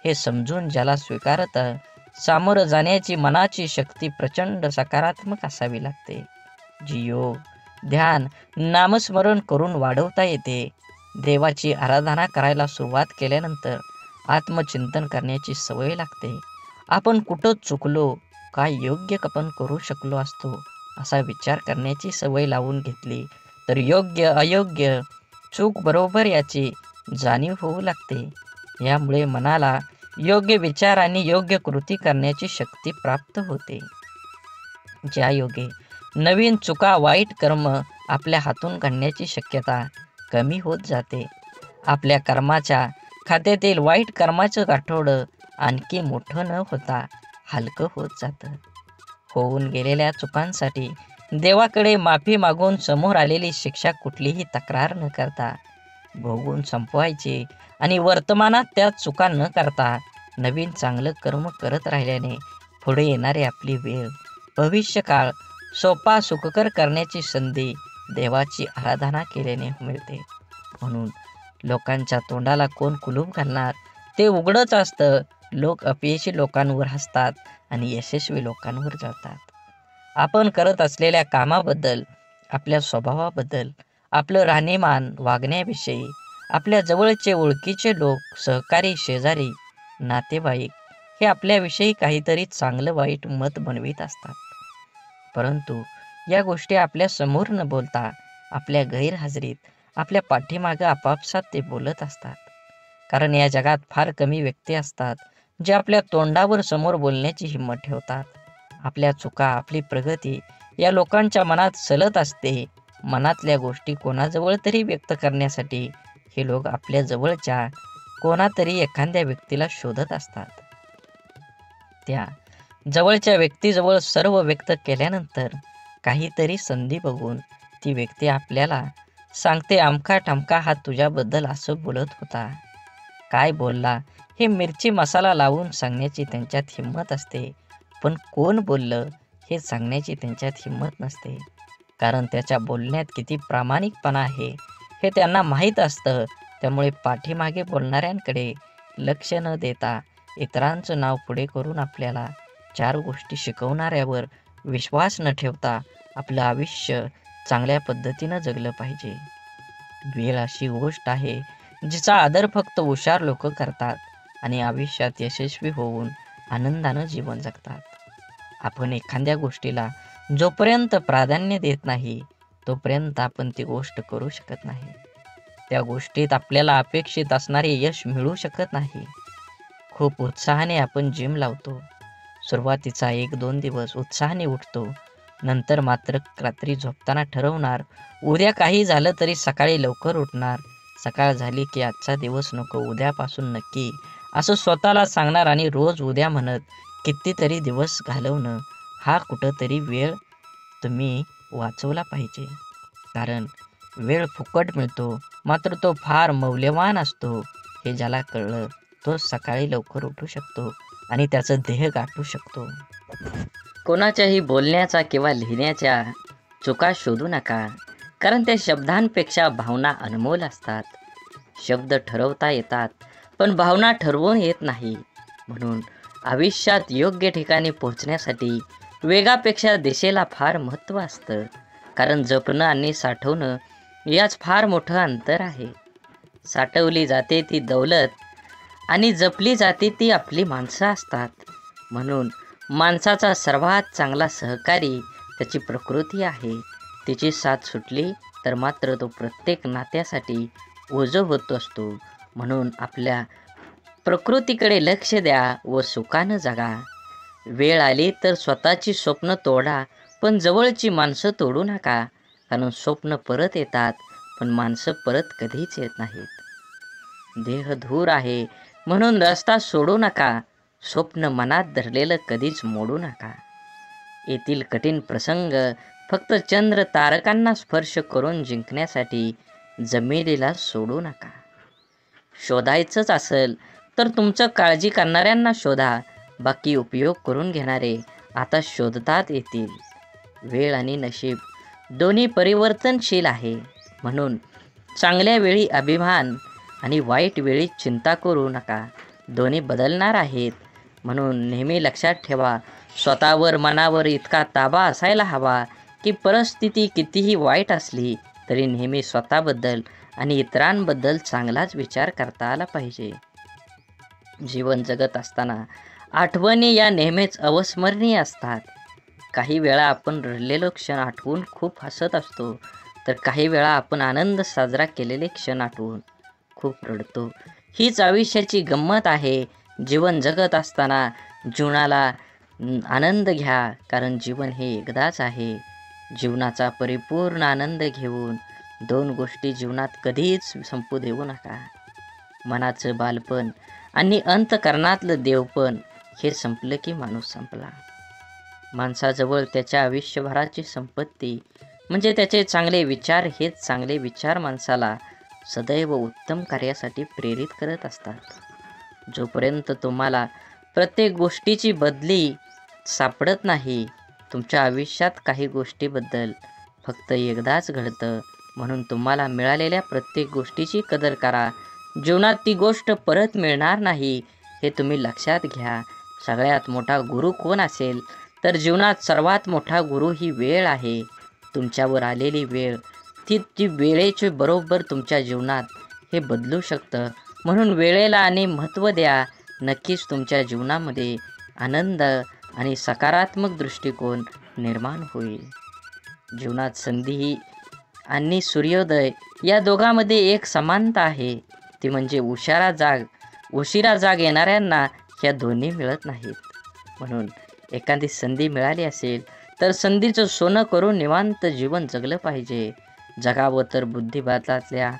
हे समजून ज्याला स्वीकारतं, सामोरं जाण्याची मनाची शक्ती प्रचंड सकारात्मक असावी लागते, जी योग, ध्यान, नामस्मरण करून वाढवता येते. देवाची आराधना करायला सुरुवात केल्यानंतर आत्मचिंतन करण्याची सवय लागते. आपण कुठं चुकलो, काय योग्य आपण करू शकलो असतो, असा विचार करण्याची सवय लावून घेतली तर योग्य अयोग्य, चूक बरोबर याची जाणीव होऊ लागते. यामुळे मनाला योग्य विचार आणि योग्य कृती करण्याची शक्ती प्राप्त होते. ज्या योगे नवीन चुका, वाईट कर्म आपल्या हातून घडण्याची शक्यता कमी होत जाते. आपल्या कर्माच्या खात्यातील वाईट कर्माचं गाठोडं आणखी मोठं न होता हलकं होत जातं. होऊन गेलेल्या चुकांसाठी देवाकडे माफी मागून समोर आलेली शिक्षा कुठलीही तक्रार न करता भोगून संपवायची आणि वर्तमानात त्या चुका न करता नवीन चांगलं कर्म करत राहिल्याने पुढे येणारी आपली वेळ, भविष्यकाळ सोपा सुखकर करण्याची संधी देवाची आराधना केल्याने मिळते. म्हणून लोकांच्या तोंडाला कोण कुलूप घालणार, ते उघडच असतं. लोक अपयशी लोकांवर हसतात आणि यशस्वी लोकांवर जळतात. आपण करत असलेल्या कामाबद्दल, आपल्या स्वभावाबद्दल, आपलं राहणीमान, वागण्याविषयी आपल्या जवळचे ओळखीचे लोक, सहकारी, शेजारी, नातेवाईक हे आपल्याविषयी काहीतरी चांगलं वाईट मत बनवित असतात. परंतु या गोष्टी आपल्या समोर न बोलता आपल्या गैरहजेरीत, आपल्या पाठीमागं आपापसात ते बोलत असतात. कारण या जगात फार कमी व्यक्ती असतात जे आपल्या तोंडावर समोर बोलण्याची हिंमत ठेवतात. आपल्या चुका, आपली प्रगती या लोकांच्या मनात सलत असते. मनातल्या गोष्टी कोणाजवळ तरी व्यक्त करण्यासाठी हे लोक आपल्या जवळच्या कोणातरी एखाद्या व्यक्तीला शोधत असतात. त्या जवळच्या व्यक्तीजवळ सर्व व्यक्त केल्यानंतर काहीतरी संधी बघून ती व्यक्ती आपल्याला सांगते, अमका ठमका हा तुझ्याबद्दल असं बोलत होता. काय बोलला हे मिरची मसाला लावून सांगण्याची त्यांच्यात हिंमत असते, पण कोण बोललं हे सांगण्याची त्यांच्यात हिंमत नसते. कारण त्याच्या बोलण्यात किती प्रामाणिकपणा आहे हे त्यांना माहीत असतं. त्यामुळे पाठीमागे बोलणाऱ्यांकडे लक्ष न देता इतरांचं नाव पुढे करून आपल्याला चार गोष्टी शिकवणाऱ्यावर विश्वास न ठेवता आपलं आयुष्य चांगल्या पद्धतीनं जगलं पाहिजे. वेळ अशी गोष्ट आहे जिचा आदर फक्त हुशार लोक करतात आणि आयुष्यात यशस्वी होऊन आनंदानं जीवन जगतात. आपण एखाद्या गोष्टीला जोपर्यंत प्राधान्य देत नाही तोपर्यंत आपण ती गोष्ट करू शकत नाही. त्या गोष्टीत आपल्याला अपेक्षित असणारे यश मिळू शकत नाही. खूप उत्साहाने आपण जिम लावतो. सुरुवातीचा 1-2 दिवस उत्साहाने उठतो. नंतर मात्र रात्री झोपताना ठरवणार, उद्या काही झालं तरी सकाळी लवकर उठणार. सकाळ झाली की आजचा दिवस नको, उद्यापासून नक्की, असं स्वतःला सांगणार आणि रोज उद्या म्हणत कितीतरी दिवस घालवणं. हा कुठंतरी वेळ तुम्ही वाचवला पाहिजे. कारण वेळ फुकट मिळतो, मात्र तो फार मौल्यवान असतो. हे ज्याला कळलं तो सकाळी लवकर उठू शकतो आणि त्याचं ध्येय गाठू शकतो. कोणाच्याही बोलण्याचा किंवा लिहिण्याच्या चुका शोधू नका. कारण त्या शब्दांपेक्षा भावना अनमोल असतात. शब्द ठरवता येतात, पण भावना ठरवून येत नाही. म्हणून आयुष्यात योग्य ठिकाणी पोहोचण्यासाठी वेगापेक्षा दिशेला फार महत्त्व असतं. कारण जपणं आणि साठवणं याच फार मोठं अंतर आहे. साठवली जाते ती दौलत आणि जपली जाते ती आपली माणसं असतात. म्हणून माणसाचा सर्वात चांगला सहकारी त्याची प्रकृती आहे. तिची साथ सुटली तर मात्र तो प्रत्येक नात्यासाठी ओझं होत असतो. म्हणून आपल्या प्रकृतीकडे लक्ष द्या व सुखानं जगा. वेळ आली तर स्वतःची स्वप्न तोडा, पण जवळची माणसं तोडू नका. कारण स्वप्न परत येतात, पण माणसं परत कधीच येत नाहीत. देह धूर आहे म्हणून रस्ता सोडू नका. स्वप्न मनात धरलेलं कधीच मोडू नका. येथील कठीण प्रसंग फक्त चंद्र तारकांना स्पर्श करून जिंकण्यासाठी जमिनीला सोडू नका. शोधायचंच असेल तर तुमचं काळजी करणाऱ्यांना शोधा. बाकी उपयोग करून घेणारे आता शोधतात येतील. वेळ आणि नशीब दोन्ही परिवर्तनशील आहे. म्हणून चांगल्या वेळी अभिमान आणि वाईट वेळी चिंता करू नका. दोन्ही बदलणार आहेत. म्हणून नेहमी लक्षात ठेवा, स्वतःवर मनावर इतका ताबा असायला हवा की परिस्थिती कितीही वाईट असली तरी नेहमी स्वतःबद्दल आणि इतरांबद्दल चांगलाच विचार करता आला पाहिजे. जीवन जगत असताना आठवणी या नेहमीच अविस्मरणीय असतात. काही वेळा आपण रडलेलो क्षण आठवून खूप हसत असतो, तर काही वेळा आपण आनंद साजरा केलेले क्षण आठवून खूप रडतो. हीच आयुष्याची गंमत आहे. जीवन जगत असताना जीवनाला आनंद घ्या, कारण जीवन हे एकदाच आहे. जीवनाचा परिपूर्ण आनंद घेऊन दोन गोष्टी जीवनात कधीच संपू देऊ नका. मनाचं बालपण आणि अंतःकरणातलं देवपण हे संपलं की माणूस संपला. माणसाजवळ त्याच्या आयुष्यभराची संपत्ती म्हणजे त्याचे चांगले विचार. हेच चांगले विचार माणसाला सदैव उत्तम कार्यासाठी प्रेरित करत असतात. जोपर्यंत तुम्हाला प्रत्येक गोष्टीची बदली सापडत नाही, तुमच्या आयुष्यात काही गोष्टीबद्दल फक्त एकदाच घडतं. म्हणून तुम्हाला मिळालेल्या प्रत्येक गोष्टीची कदर करा. जीवनात ती गोष्ट परत मिळणार नाही हे तुम्ही लक्षात घ्या. सगळ्यात मोठा गुरु कोण असेल तर जीवनात सर्वात मोठा गुरु ही वेळ आहे. तुमच्यावर आलेली वेळ ती वेळेचे बरोबर तुमच्या जीवनात हे बदलू शकतं. म्हणून वेळेला आणि महत्त्व द्या. नक्कीच तुमच्या जीवनामध्ये आनंद आणि सकारात्मक दृष्टिकोन निर्माण होईल. जीवनात संधी आणि सूर्योदय या दोघांमध्ये एक समानता आहे. ती म्हणजे उशिरा जाग येणाऱ्यांना ह्या दोन्ही मिळत नाहीत. म्हणून एखादी संधी मिळाली असेल तर संधीचं सोनं करून निवांत जीवन जगलं पाहिजे. जगावं तर बुद्धिबळातल्या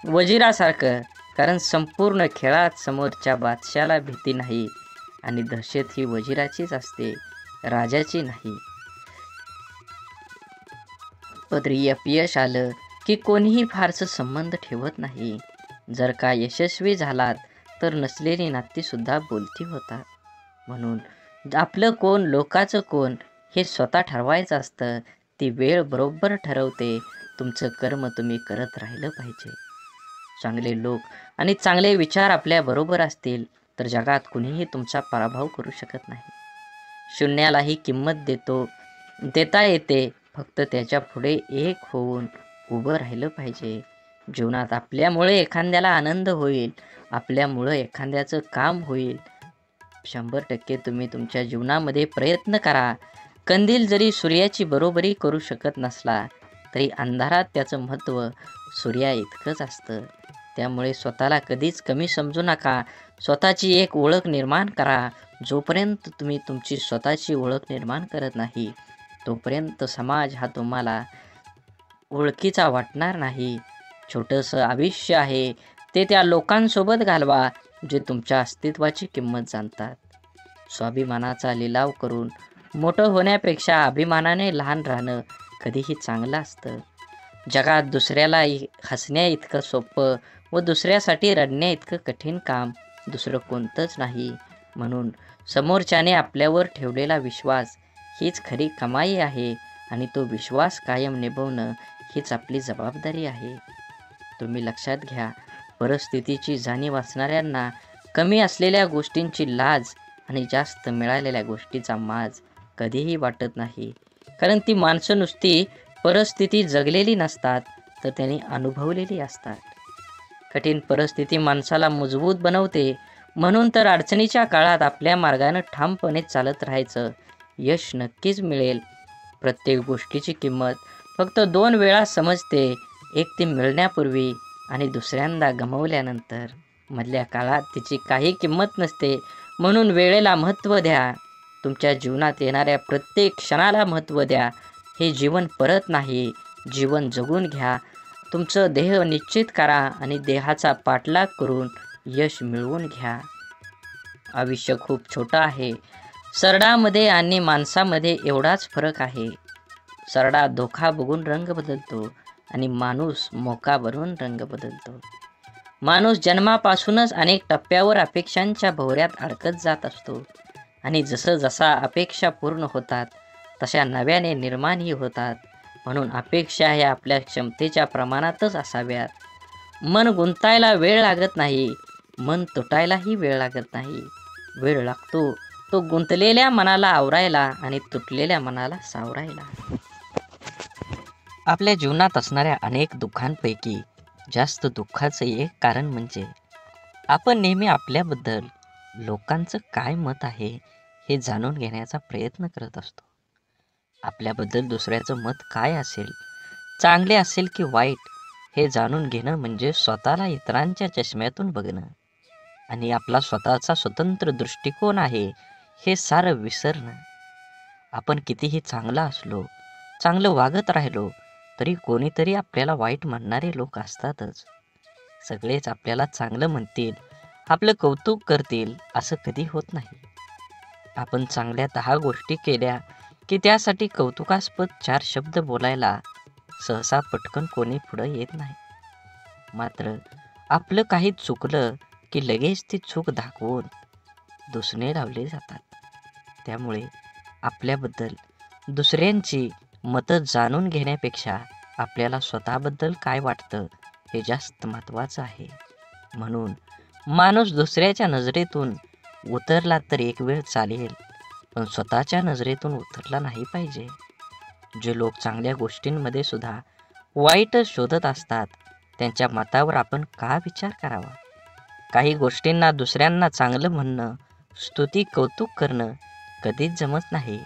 वजिरासारखं, कारण संपूर्ण खेळात समोरच्या बादशाला भीती नाही आणि दहशत ही वजिराचीच असते, राजाची नाही. पदरी अपयश आलं की कोणीही फारसं संबंध ठेवत नाही. जर का यशस्वी झालात तर नसलेली नातीसुद्धा बोलती होतात. म्हणून आपलं कोण लोकाचं कोण हे स्वतः ठरवायचं असतं. ती वेळ बरोबर ठरवते. तुमचं कर्म तुम्ही करत राहिलं पाहिजे. चांगले लोक आणि चांगले विचार आपल्याबरोबर असतील तर जगात कुणीही तुमचा पराभव करू शकत नाही. शून्यालाही किंमत देता येते. फक्त त्याच्या पुढे एक होऊन उभं राहिलं पाहिजे. जीवनात आपल्यामुळे एखाद्याला आनंद होईल, आपल्यामुळं एखाद्याचं काम होईल. 100% तुम्ही तुमच्या जीवनामध्ये प्रयत्न करा. कंदील जरी सूर्याची बरोबरी करू शकत नसला तरी अंधारात त्याचं महत्त्व सूर्या इतकंच असतं. त्यामुळे स्वतःला कधीच कमी समजू नका. स्वतःची एक ओळख निर्माण करा. जोपर्यंत तुम्ही तुमची स्वतःची ओळख निर्माण करत नाही तोपर्यंत समाज हा तुम्हाला ओळखीचा वाटणार नाही. छोटंसं आयुष्य आहे ते त्या लोकांसोबत घालवा जे तुमच्या अस्तित्वाची किंमत जाणतात. स्वाभिमानाचा लिलाव करून मोठं होण्यापेक्षा अभिमानाने लहान राहणं कधीही चांगलं असतं. जगात दुसऱ्याला हसण्या इतकं सोपं व दुसऱ्यासाठी रडण्या इतकं कठीण काम दुसरं कोणतंच नाही. म्हणून समोरच्याने आपल्यावर ठेवलेला विश्वास हीच खरी कमाई आहे आणि तो विश्वास कायम निभवणं हीच आपली जबाबदारी आहे. तुम्ही लक्षात घ्या, परिस्थितीची जाणीव असणाऱ्यांना कमी असलेल्या गोष्टींची लाज आणि जास्त मिळालेल्या गोष्टीचा माज कधीही वाटत नाही. कारण ती माणसं नुसती परिस्थिती जगलेली नसतात, तर त्यांनी अनुभवलेली असतात. कठीण परिस्थिती माणसाला मजबूत बनवते. म्हणून तर अडचणीच्या काळात आपल्या मार्गानं ठामपणे चालत राहायचं. यश नक्कीच मिळेल. प्रत्येक गोष्टीची किंमत फक्त 2 वेळा समजते. एक ती मिळण्यापूर्वी आणि दुसऱ्यांदा गमावल्यानंतर. मधल्या काळात तिची काही किंमत नसते. म्हणून वेळेला महत्त्व द्या. तुमच्या जीवनात येणाऱ्या प्रत्येक क्षणाला महत्त्व द्या. हे जीवन परत नाही, जीवन जगून घ्या. तुमचं ध्येय निश्चित करा आणि देहाचा पाठलाग करून यश मिळवून घ्या. आयुष्य खूप छोटं आहे. सरडामध्ये आणि माणसामध्ये एवढाच फरक आहे. सरडा धोका बघून रंग बदलतो आणि माणूस मोका बनून रंग बदलतो. माणूस जन्मापासूनच अनेक टप्प्यावर अपेक्षांच्या भोवऱ्यात अडकत जात असतो आणि जसा अपेक्षा पूर्ण होतात तशा नव्याने निर्माणही होतात. म्हणून अपेक्षा ह्या आपल्या क्षमतेच्या प्रमाणातच असाव्यात. मन गुंतायला वेळ लागत नाही, मन तुटायलाही वेळ लागत नाही. वेळ लागतो तो गुंतलेल्या मनाला आवरायला आणि तुटलेल्या मनाला सावरायला. आपल्या जीवनात असणाऱ्या अनेक दुःखांपैकी जास्त दुःखाचं एक कारण म्हणजे आपण नेहमी आपल्याबद्दल लोकांचं काय मत आहे हे जाणून घेण्याचा प्रयत्न करत असतो. आपल्याबद्दल दुसऱ्याचं मत काय असेल, चांगले असेल की वाईट, हे जाणून घेणं म्हणजे स्वतःला इतरांच्या चष्म्यातून बघणं आणि आपला स्वतःचा स्वतंत्र दृष्टिकोन आहे हे सारं विसरणं. आपण कितीही चांगला असलो, चांगलं वागत राहिलो तरी कोणीतरी आपल्याला वाईट म्हणणारे लोक असतातच. सगळेच आपल्याला चांगलं म्हणतील, आपलं कौतुक करतील असं कधी होत नाही. आपण चांगल्या 10 गोष्टी केल्या की त्यासाठी कौतुकास्पद 4 शब्द बोलायला सहसा पटकन कोणी पुढं येत नाही. मात्र आपलं काही चुकलं की लगेच ती चूक दाखवून दुसणे लावले जातात. त्यामुळे आपल्याबद्दल दुसऱ्यांची मतं जाणून घेण्यापेक्षा आपल्याला स्वतःबद्दल काय वाटतं हे जास्त महत्त्वाचं आहे. म्हणून माणूस दुसऱ्याच्या नजरेतून उतरला तर एक वेळ चालेल, पण स्वतःच्या नजरेतून उतरला नाही पाहिजे. जे लोक चांगल्या गोष्टींमध्ये सुद्धा वाईटच शोधत असतात त्यांच्या मतावर आपण का विचार करावा. काही गोष्टींना दुसऱ्यांना चांगलं म्हणणं, स्तुती, कौतुक करणं कधीच जमत नाही.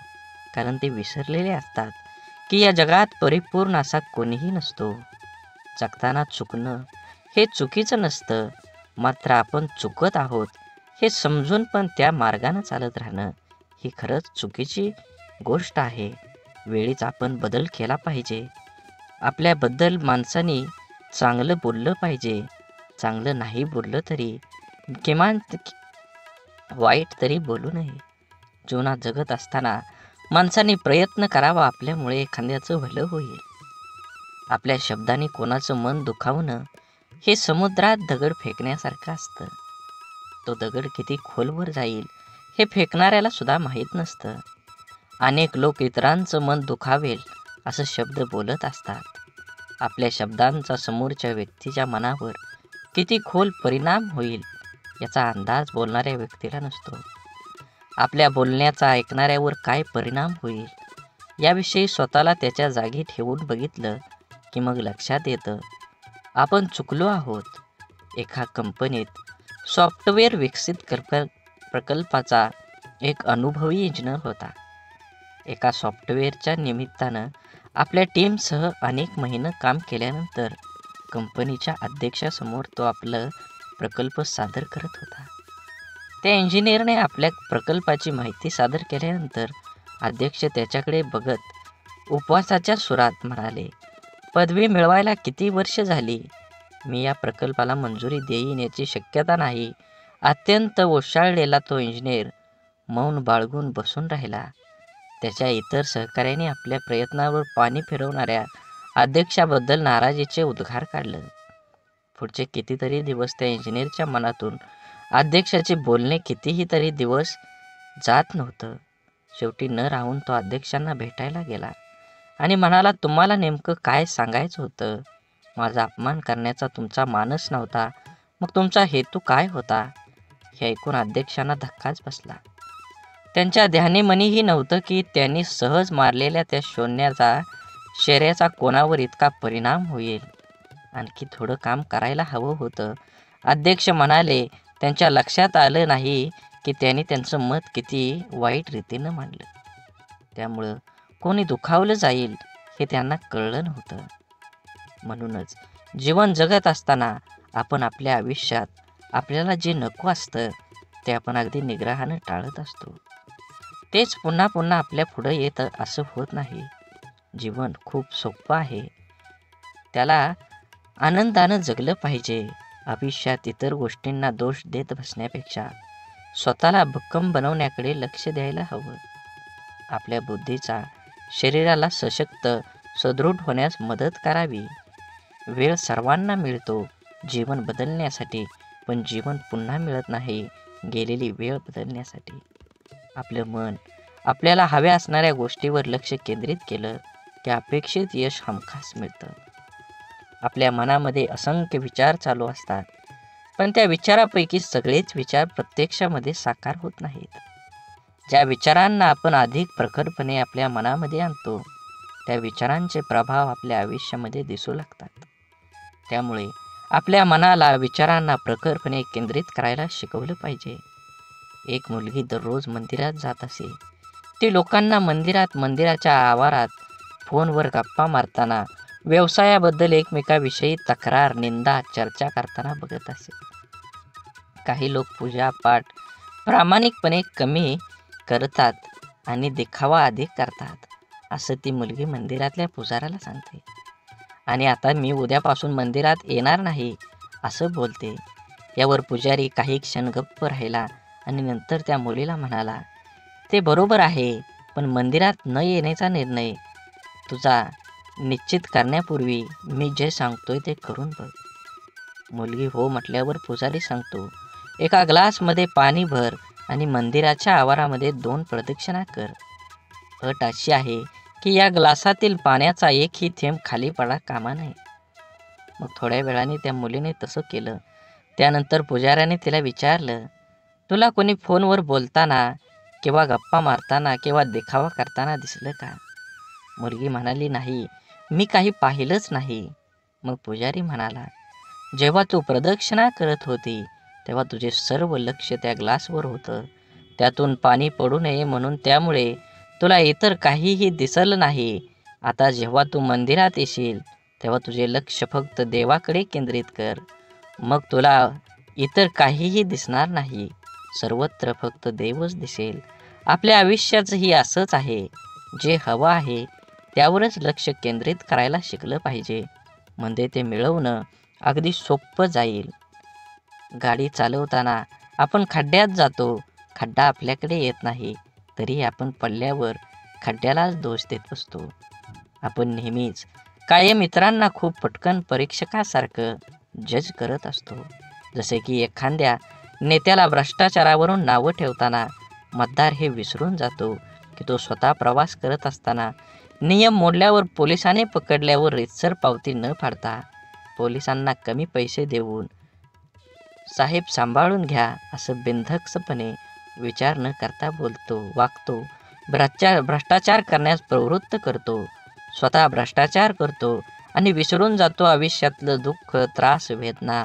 कारण ते विसरलेले असतात की या जगात परिपूर्ण असा कोणीही नसतो. जगताना चुकणं हे चुकीचं नसतं, मात्र आपण चुकत आहोत हे समजून पण त्या मार्गानं चालत राहणं ही खरंच चुकीची गोष्ट आहे. वेळीच आपण बदल केला पाहिजे. आपल्याबद्दल माणसांनी चांगलं बोललं पाहिजे. चांगलं नाही बोललं तरी किमान वाईट तरी बोलू नये. जीवनात जगत असताना माणसांनी प्रयत्न करावा, आपल्यामुळे एखाद्याचं भलं होईल. आपल्या शब्दांनी कोणाचं मन दुखावणं हे समुद्रात दगड फेकण्यासारखं असतं. तो दगड किती खोलवर जाईल हे फेकणाऱ्याला सुद्धा माहीत नसतं. अनेक लोक इतरांचं मन दुखावेल असं शब्द बोलत असतात. आपल्या शब्दांचा समोरच्या व्यक्तीच्या मनावर किती खोल परिणाम होईल याचा अंदाज बोलणाऱ्या व्यक्तीला नसतो. आपल्या बोलण्याचा ऐकणाऱ्यावर काय परिणाम होईल याविषयी स्वतःला त्याच्या जागी ठेवून बघितलं की मग लक्षात येतं आपण चुकलो आहोत. एका कंपनीत सॉफ्टवेअर विकसित प्रकल्पाचा एक अनुभवी इंजिनियर होता. एका सॉफ्टवेअरच्या निमित्तानं आपल्या टीमसह अनेक महिने काम केल्यानंतर कंपनीच्या अध्यक्षासमोर तो आपलं प्रकल्प सादर करत होता. त्या इंजिनियरने आपल्या प्रकल्पाची माहिती सादर केल्यानंतर अध्यक्ष त्याच्याकडे बघत उपवासाच्या सुरात म्हणाले, पदवी मिळवायला किती वर्ष झाली. मी या प्रकल्पाला मंजुरी देईन याची शक्यता नाही. अत्यंत ओशाळलेला तो इंजिनियर मौन बाळगून बसून राहिला. त्याच्या इतर सहकाऱ्यांनी आपल्या प्रयत्नावर पाणी फिरवणाऱ्या अध्यक्षाबद्दल नाराजीचे उद्गार काढले. पुढचे कितीतरी दिवस त्या इंजिनियरच्या मनातून अध्यक्षाचे बोलणे कितीही तरी दिवस जात नव्हतं. शेवटी न राहून तो अध्यक्षांना भेटायला गेला आणि म्हणाला, तुम्हाला नेमकं काय सांगायचं होतं? माझा अपमान करण्याचा तुमचा मानस नव्हता, मग तुमचा हेतू काय होता? हे ऐकून अध्यक्षांना धक्काच बसला. त्यांच्या ध्यानीमनीही नव्हतं की त्यांनी सहज मारलेल्या त्या शौर्याचा कोणावर इतका परिणाम होईल. आणखी थोडं काम करायला हवं होतं. अध्यक्ष म्हणाले, त्यांच्या लक्षात आलं नाही की त्यांनी त्यांचं मत किती वाईट रीतीनं मांडलं. त्यामुळं कोणी दुखावलं जाईल हे त्यांना कळलं नव्हतं. म्हणूनच जीवन जगत असताना आपण आपल्या आयुष्यात आपल्याला जे नको असतं ते आपण अगदी निग्रहानं टाळत असतो. तेच पुन्हा पुन्हा आपल्या पुढं येतं असं होत नाही. जीवन खूप सोपं आहे. त्याला आनंदानं जगलं पाहिजे. आयुष्यात इतर गोष्टींना दोष देत बसण्यापेक्षा स्वतःला भक्कम बनवण्याकडे लक्ष द्यायला हवं. आपल्या बुद्धीचा शरीराला सशक्त सुदृढ होण्यास मदत करावी. वेळ सर्वांना मिळतो जीवन बदलण्यासाठी, पण जीवन पुन्हा मिळत नाही गेलेली वेळ बदलण्यासाठी. आपलं मन आपल्याला हव्या असणाऱ्या गोष्टीवर लक्ष केंद्रित केलं की अपेक्षित यश हमखास मिळतं. आपल्या मनामध्ये असंख्य विचार चालू असतात, पण त्या विचारापैकी सगळेच विचार प्रत्यक्षामध्ये साकार होत नाहीत. ज्या विचारांना आपण अधिक प्रखरपणे आपल्या मनामध्ये आणतो त्या विचारांचे प्रभाव आपल्या आयुष्यामध्ये दिसू लागतात. त्यामुळे आपल्या मनाला विचारांना प्रखरपणे केंद्रित करायला शिकवलं पाहिजे. एक मुलगी दररोज मंदिरात जात असे. ती लोकांना मंदिराच्या आवारात फोनवर गप्पा मारताना, व्यवसायाबद्दल एकमेकाविषयी तक्रार, निंदा, चर्चा करताना बघत असे. काही लोक पूजा पाठ प्रामाणिकपणे कमी करतात आणि दिखावा अधिक करतात, असं ती मुलगी मंदिरातल्या पुजाऱ्याला सांगते. आणि आता मी उद्यापासून मंदिरात येणार नाही असं बोलते. यावर पुजारी काही क्षण गप्प राहिला आणि नंतर त्या मुलीला म्हणाला, ते बरोबर आहे, पण मंदिरात न येण्याचा निर्णय तुझा निश्चित करण्यापूर्वी मी जे सांगतोय ते करून बघ. मुलगी हो म्हटल्यावर पुजारी सांगतो, एका ग्लासमध्ये पाणी भर आणि मंदिराच्या आवारामध्ये 2 प्रदक्षिणा कर. अट अशी आहे की या ग्लासातील पाण्याचा एकही थेंब खाली पडा कामा नये. मग थोड्या वेळाने त्या मुलीने तसं केलं. त्यानंतर पुजाऱ्याने तिला विचारलं, तुला कोणी फोनवर बोलताना किंवा गप्पा मारताना किंवा देखावा करताना दिसलं का? मुलगी म्हणाली, नाही, मी काही पाहिलंच नाही. मग पुजारी म्हणाला, जेव्हा तू प्रदक्षिणा करत होती तेव्हा तुझे सर्व लक्ष त्या ग्लासवर होतं. त्यातून पाणी पडू नये म्हणून, त्यामुळे तुला इतर काहीही दिसलं नाही. आता जेव्हा तू मंदिरात येशील तेव्हा तुझे लक्ष फक्त देवाकडे केंद्रित कर. मग तुला इतर काहीही दिसणार नाही. सर्वत्र फक्त देवच दिसेल. आपल्या आयुष्याचंही असंच आहे. जे हवं आहे त्यावरच लक्ष केंद्रित करायला शिकलं पाहिजे, म्हणजे ते मिळवणं अगदी सोपं जाईल. गाडी चालवताना आपण खड्ड्यात जातो. खड्डा आपल्याकडे येत नाही तरी आपण पडल्यावर खड्ड्यालाच दोष देत बसतो. आपण नेहमीच कायम इतरांना खूप पटकन परीक्षकासारखं जज करत असतो. जसे की एखाद्या नेत्याला भ्रष्टाचारावरून नावं ठेवताना मतदार हे विसरून जातो की तो स्वतः प्रवास करत असताना नियम मोडल्यावर पोलिसाने पकडल्यावर रीतसर पावती न फाडता पोलिसांना कमी पैसे देऊन साहेब सांभाळून घ्या असं बिनधास्तपणे विचार न करता वागतो. भ्रष्टाचार करण्यास प्रवृत्त करतो. स्वतः भ्रष्टाचार करतो आणि विसरून जातो आयुष्यातलं दुःख, त्रास, वेदना,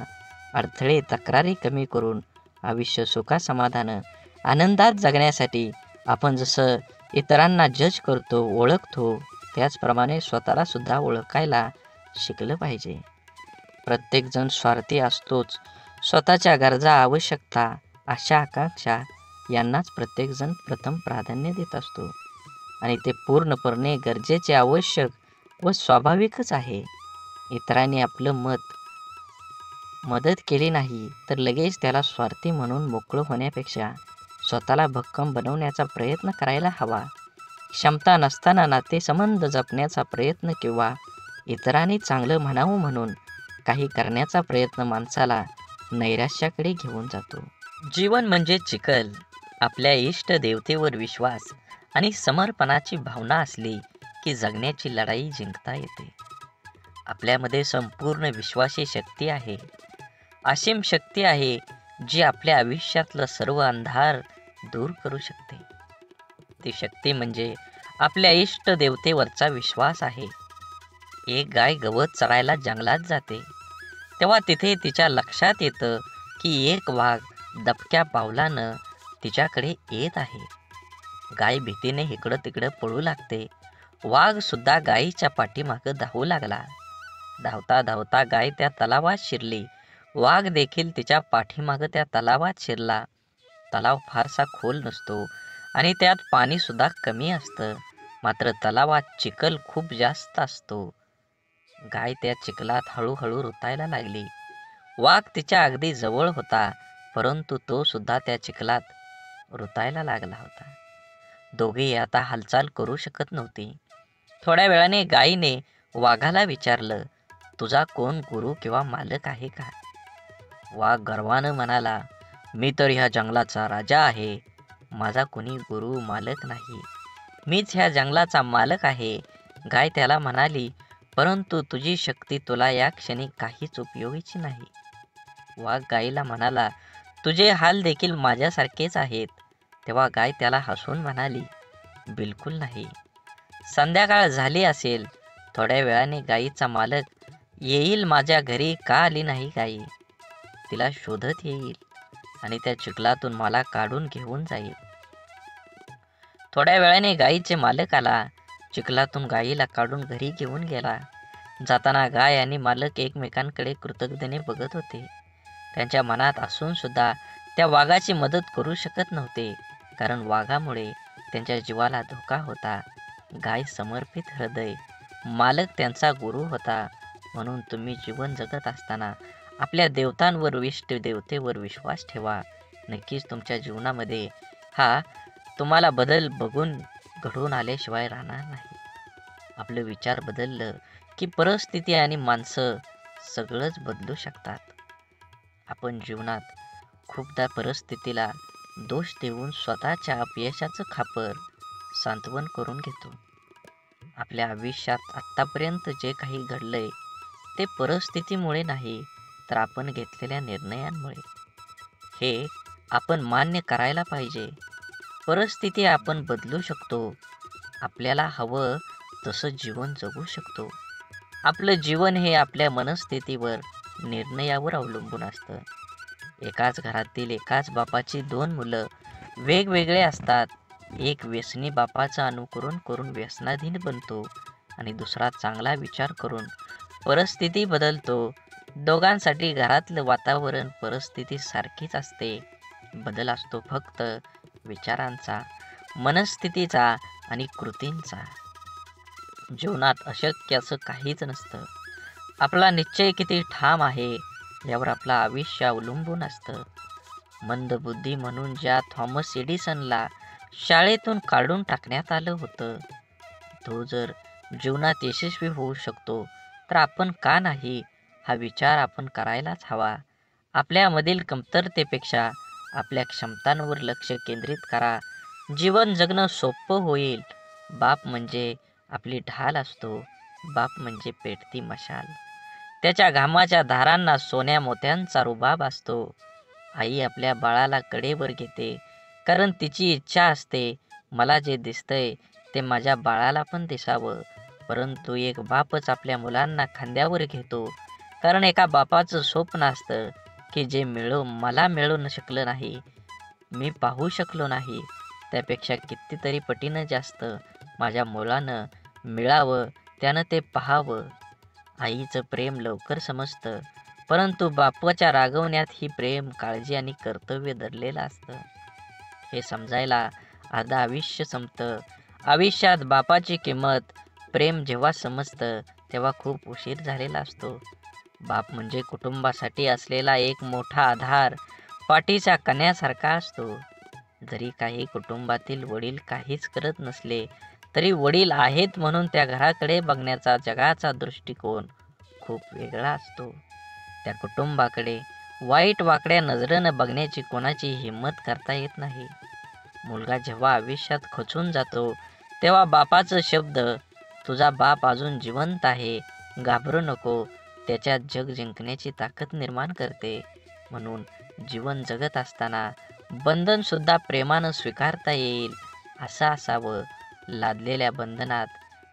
अडथळे, तक्रारी कमी करून आयुष्य सुखासमाधानं आनंदात जगण्यासाठी आपण जसं इतरांना जज करतो, ओळखतो, त्याचप्रमाणे स्वतःला सुद्धा ओळखायला शिकलं पाहिजे. प्रत्येकजण स्वार्थी असतोच. स्वतःच्या गरजा, आवश्यकता, आशा, आकांक्षा यांनाच प्रत्येकजण प्रथम प्राधान्य देत असतो आणि ते पूर्णपणे गरजेचे, आवश्यक व स्वाभाविकच आहे. इतरांनी आपलं मदत केली नाही तर लगेच त्याला स्वार्थी म्हणून मोकळं होण्यापेक्षा स्वतःला भक्कम बनवण्याचा प्रयत्न करायला हवा. क्षमता नसताना नातेसंबंध जपण्याचा प्रयत्न किंवा इतरांनी चांगलं म्हणावं म्हणून काही करण्याचा प्रयत्न माणसाला नैराश्याकडे घेऊन जातो. जीवन म्हणजे चिखल. आपल्या इष्ट देवतेवर विश्वास आणि समर्पणाची भावना असली की जगण्याची लढाई जिंकता येते. आपल्यामध्ये संपूर्ण विश्वाची शक्ती आहे, असीम शक्ती आहे, जी आपल्या आयुष्यातलं सर्व अंधार दूर करू शकते. ती शक्ती म्हणजे आपल्या इष्ट देवतेवरचा विश्वास आहे. एक गाय गवत चरायला जंगलात जाते, तेव्हा तिथे तिच्या लक्षात येतं की एक वाघ दबक्या पावलानं तिच्याकडे येत आहे. गाय भीतीने इकडं तिकडं पळू लागते. वाघ सुद्धा गायीच्या पाठीमागं धावू लागला. धावता धावता गाय त्या तलावात शिरली. वाघ देखील तिच्या पाठीमागं त्या तलावात शिरला. तलाव फारसा खोल नसतो आणि त्यात पाणी सुद्धा कमी असतं. मात्र तलावात चिखल खूप जास्त असतो. गाय त्या चिखलात हळूहळू रुतायला लागली. वाघ तिच्या अगदी जवळ होता, परंतु तो सुद्धा त्या चिखलात रुतायला लागला होता. दोघेही आता हालचाल करू शकत नव्हती. थोड्या वेळाने गायीने वाघाला विचारलं, तुझा कोण गुरु किंवा मालक आहे का? वाघ गर्वानं म्हणाला, मी तर ह्या जंगलाचा राजा आहे. माझा कोणी गुरु मालक नाही. मीच ह्या जंगलाचा मालक आहे. गाय त्याला म्हणाली, परंतु तुझी शक्ती तुला या क्षणी काहीच उपयोगीची नाही. वाघ गायीला म्हणाला, तुझे हाल देखील माझ्यासारखेच आहेत. तेव्हा गाय त्याला हसून म्हणाली, बिलकुल नाही. संध्याकाळ झाली असेल. थोड्या वेळाने गायीचा मालक येईल. माझ्या घरी का आली नाही गायी? तिला शोधत येईल आणि त्या चिखलातून मला काढून घेऊन जाईल. थोड्या वेळाने गायीचे मालक आला. चिखलातून गायीला काढून घरी घेऊन गेला. जाताना गाय आणि मालक एकमेकांकडे कृतज्ञतेने बघत होते. त्यांच्या मनात असून सुद्धा त्या वाघाची मदत करू शकत नव्हते, कारण वाघामुळे त्यांच्या जीवाला धोका होता. गाय समर्पित हृदय, मालक त्यांचा गुरु होता. म्हणून तुम्ही जीवन जगत असताना आपल्या देवतांवर, इष्ट देवतेवर विश्वास ठेवा. नक्कीच तुमच्या जीवनामध्ये हा तुम्हाला बदल बघून घडून आल्याशिवाय राहणार नाही. आपलं विचार बदललं की परिस्थिती आणि माणसं सगळंच बदलू शकतात. आपण जीवनात खूपदा परिस्थितीला दोष देऊन स्वतःच्या अपयशाचं खापर सांत्वन करून घेतो. आपल्या आयुष्यात आत्तापर्यंत जे काही घडलंय ते परिस्थितीमुळे नाही, तर आपण घेतलेल्या निर्णयांमुळे. हे आपण मान्य करायला पाहिजे. परिस्थिती आपण बदलू शकतो. आपल्याला हवं तसं जीवन जगू शकतो. आपलं जीवन हे आपल्या मनस्थितीवर, निर्णयावर अवलंबून असतं. एकाच घरातील एकाच बापाची दोन मुलं वेगवेगळे असतात. एक व्यसनी बापाचं अनुकरण करून व्यसनाधीन बनतो आणि दुसरा चांगला विचार करून परिस्थिती बदलतो. दोघांसाठी घरातलं वातावरण, परिस्थिती सारखीच असते. बदल असतो फक्त विचारांचा, मनस्थितीचा आणि कृतींचा. जीवनात अशक्य असं काहीच नसतं. आपला निश्चय किती ठाम आहे यावर आपलं आयुष्य अवलंबून असतं. मंदबुद्धी म्हणून ज्या थॉमस एडिसनला शाळेतून काढून टाकण्यात आलं होतं, तो जर जीवनात यशस्वी होऊ शकतो तर आपण का नाही, हा विचार आपण करायलाच हवा. आपल्यामधील कमतरतेपेक्षा आपल्या क्षमतांवर लक्ष केंद्रित करा. जीवन जगणं सोपं होईल. बाप म्हणजे आपली ढाल असतो. बाप म्हणजे पेटती मशाल. त्याच्या घामाच्या धारांना सोन्या मोत्यांचा रुबाब असतो. आई आपल्या बाळाला कडेवर घेते, कारण तिची इच्छा असते, मला जे दिसतंय ते माझ्या बाळाला पण दिसावं. परंतु एक बापच आपल्या मुलांना खांद्यावर घेतो, कारण एका बापाचं स्वप्न असतं की जे मला मिळू शकलं नाही, मी पाहू शकलो नाही, त्यापेक्षा कितीतरी पटीनं जास्त माझ्या मुलानं मिळावं, त्यानं ते पाहावं. आईचं प्रेम लवकर समजतं, परंतु बापाच्या रागवण्यात ही प्रेम, काळजी आणि कर्तव्य दडलेलं असतं. हे समजायला अर्ध आयुष्य संपतं. आयुष्यात बापाची किंमत, प्रेम जेव्हा समजतं तेव्हा खूप उशीर झालेला असतो. बाप म्हणजे कुटुंबासाठी असलेला एक मोठा आधार, पाठीच्या कण्यासारखा असतो. जरी काही कुटुंबातील वडील काहीच करत नसले तरी वडील आहेत म्हणून त्या घराकडे बघण्याचा जगाचा दृष्टिकोन खूप वेगळा असतो. त्या कुटुंबाकडे वाईट वाकड्या नजरेनं बघण्याची कोणाची हिंमत करता येत नाही. मुलगा जेव्हा आयुष्यात खचून जातो तेव्हा बापाचं शब्द, तुझा बाप अजून जिवंत आहे, घाबरू नको. त्याच्यात जग जिंकण्याची ताकद निर्माण करते. म्हणून जीवन जगत असताना बंधन सुद्धा प्रेमानं स्वीकारता येईल असं असावं. लादलेल्या बंधनात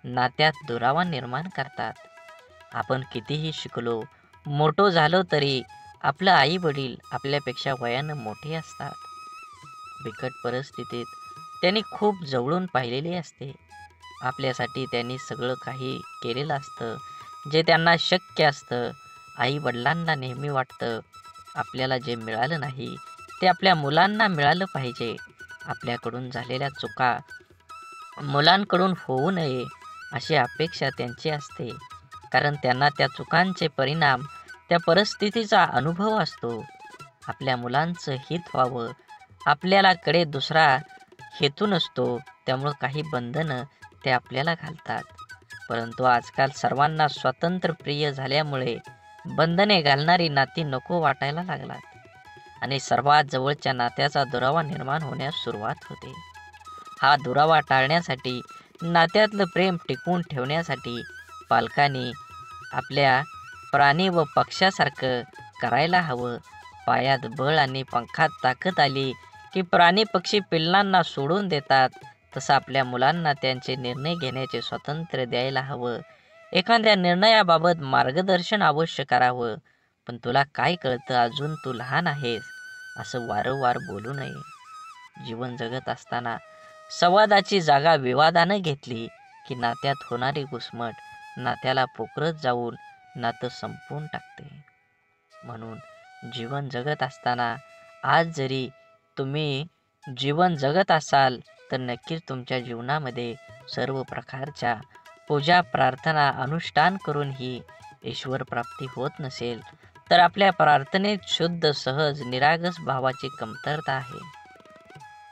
नात्यात दुरावा निर्माण करतात. आपण कितीही शिकलो, मोठो झालो तरी आपलं आई वडील आपल्यापेक्षा वयानं मोठे असतात. बिकट परिस्थितीत त्यांनी खूप जवळून पाहिलेली असते. आपल्यासाठी त्यांनी सगळं काही केलेलं असतं, जे त्यांना शक्य असतं. आई वडिलांना नेहमी वाटतं आपल्याला जे मिळालं नाही ते आपल्या मुलांना मिळालं पाहिजे. आपल्याकडून झालेल्या चुका मुलांकडून होऊ नये अशी अपेक्षा त्यांची असते. कारण त्यांना त्या चुकांचे परिणाम, त्या परिस्थितीचा अनुभव असतो. आपल्या मुलांचं हित व्हावं आपल्याला कडे दुसरा हेतू नसतो. त्यामुळं काही बंधनं ते आपल्याला घालतात. परंतु आजकाल सर्वांना स्वातंत्र्य प्रिय झाल्यामुळे बंधने घालणारी नाती नको वाटायला लागतात आणि सर्वात जवळच्या नात्याचा दुरावा निर्माण होण्यास सुरुवात होते. हा दुरावा टाळण्यासाठी, नात्यातलं प्रेम टिकवून ठेवण्यासाठी पालकांनी आपल्या प्राणी व पक्ष्यासारखं करायला हवं. पायात बळ आणि पंखात ताकद आली की प्राणी पक्षी पिल्लांना सोडून देतात. तसं आपल्या मुलांना त्यांचे निर्णय घेण्याचे स्वातंत्र्य द्यायला हवं. एखाद्या निर्णयाबाबत मार्गदर्शन अवश्य करावं. पण तुला काय कळतं, अजून तू लहान आहेस, असं वारंवार बोलू नये. जीवन जगत असताना संवादाची जागा विवादानं घेतली की नात्यात होणारी घुसमट नात्याला पोखरत जाऊन नातं संपवून टाकते. म्हणून जीवन जगत असताना आज जरी तुम्ही जीवन जगत असाल तर नक्कीच तुमच्या जीवनामध्ये सर्व प्रकारच्या पूजा, प्रार्थना, अनुष्ठान करूनही ईश्वर प्राप्ती होत नसेल तर आपल्या प्रार्थनेत शुद्ध, सहज, निरागस भावाची कमतरता आहे.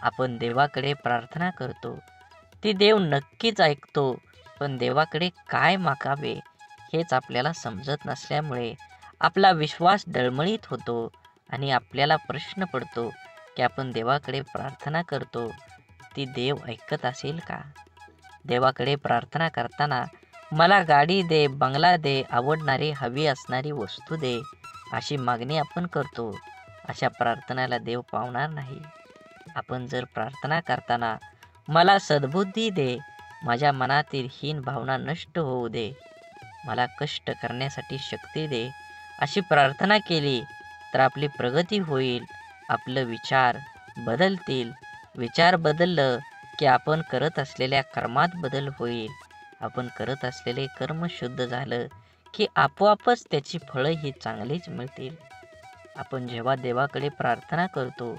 आपण देवाकडे प्रार्थना करतो, ती देव नक्कीच ऐकतो. पण देवाकडे काय मागावे हेच आपल्याला समजत नसल्यामुळे आपला विश्वास डळमळीत होतो आणि आपल्याला प्रश्न पडतो की आपण देवाकडे प्रार्थना करतो, ती देव ऐकत असेल का? देवाकडे प्रार्थना करताना मला गाडी दे, बंगला दे, आवडणारी हवी असणारी वस्तू दे, अशी मागणी आपण करतो. अशा प्रार्थनेला देव पावणार नाही. आपण जर प्रार्थना करताना मला सद्बुद्धी दे, माझ्या मनातील हीन भावना नष्ट होऊ दे, मला कष्ट करण्यासाठी शक्ती दे, अशी प्रार्थना केली तर आपली प्रगती होईल. आपलं विचार बदलतील. विचार बदललं की आपण करत असलेल्या कर्मात बदल होईल. आपण करत असलेले कर्म शुद्ध झालं की आपोआपच त्याची फळं ही चांगलीच मिळतील. आपण जेव्हा देवाकडे प्रार्थना करतो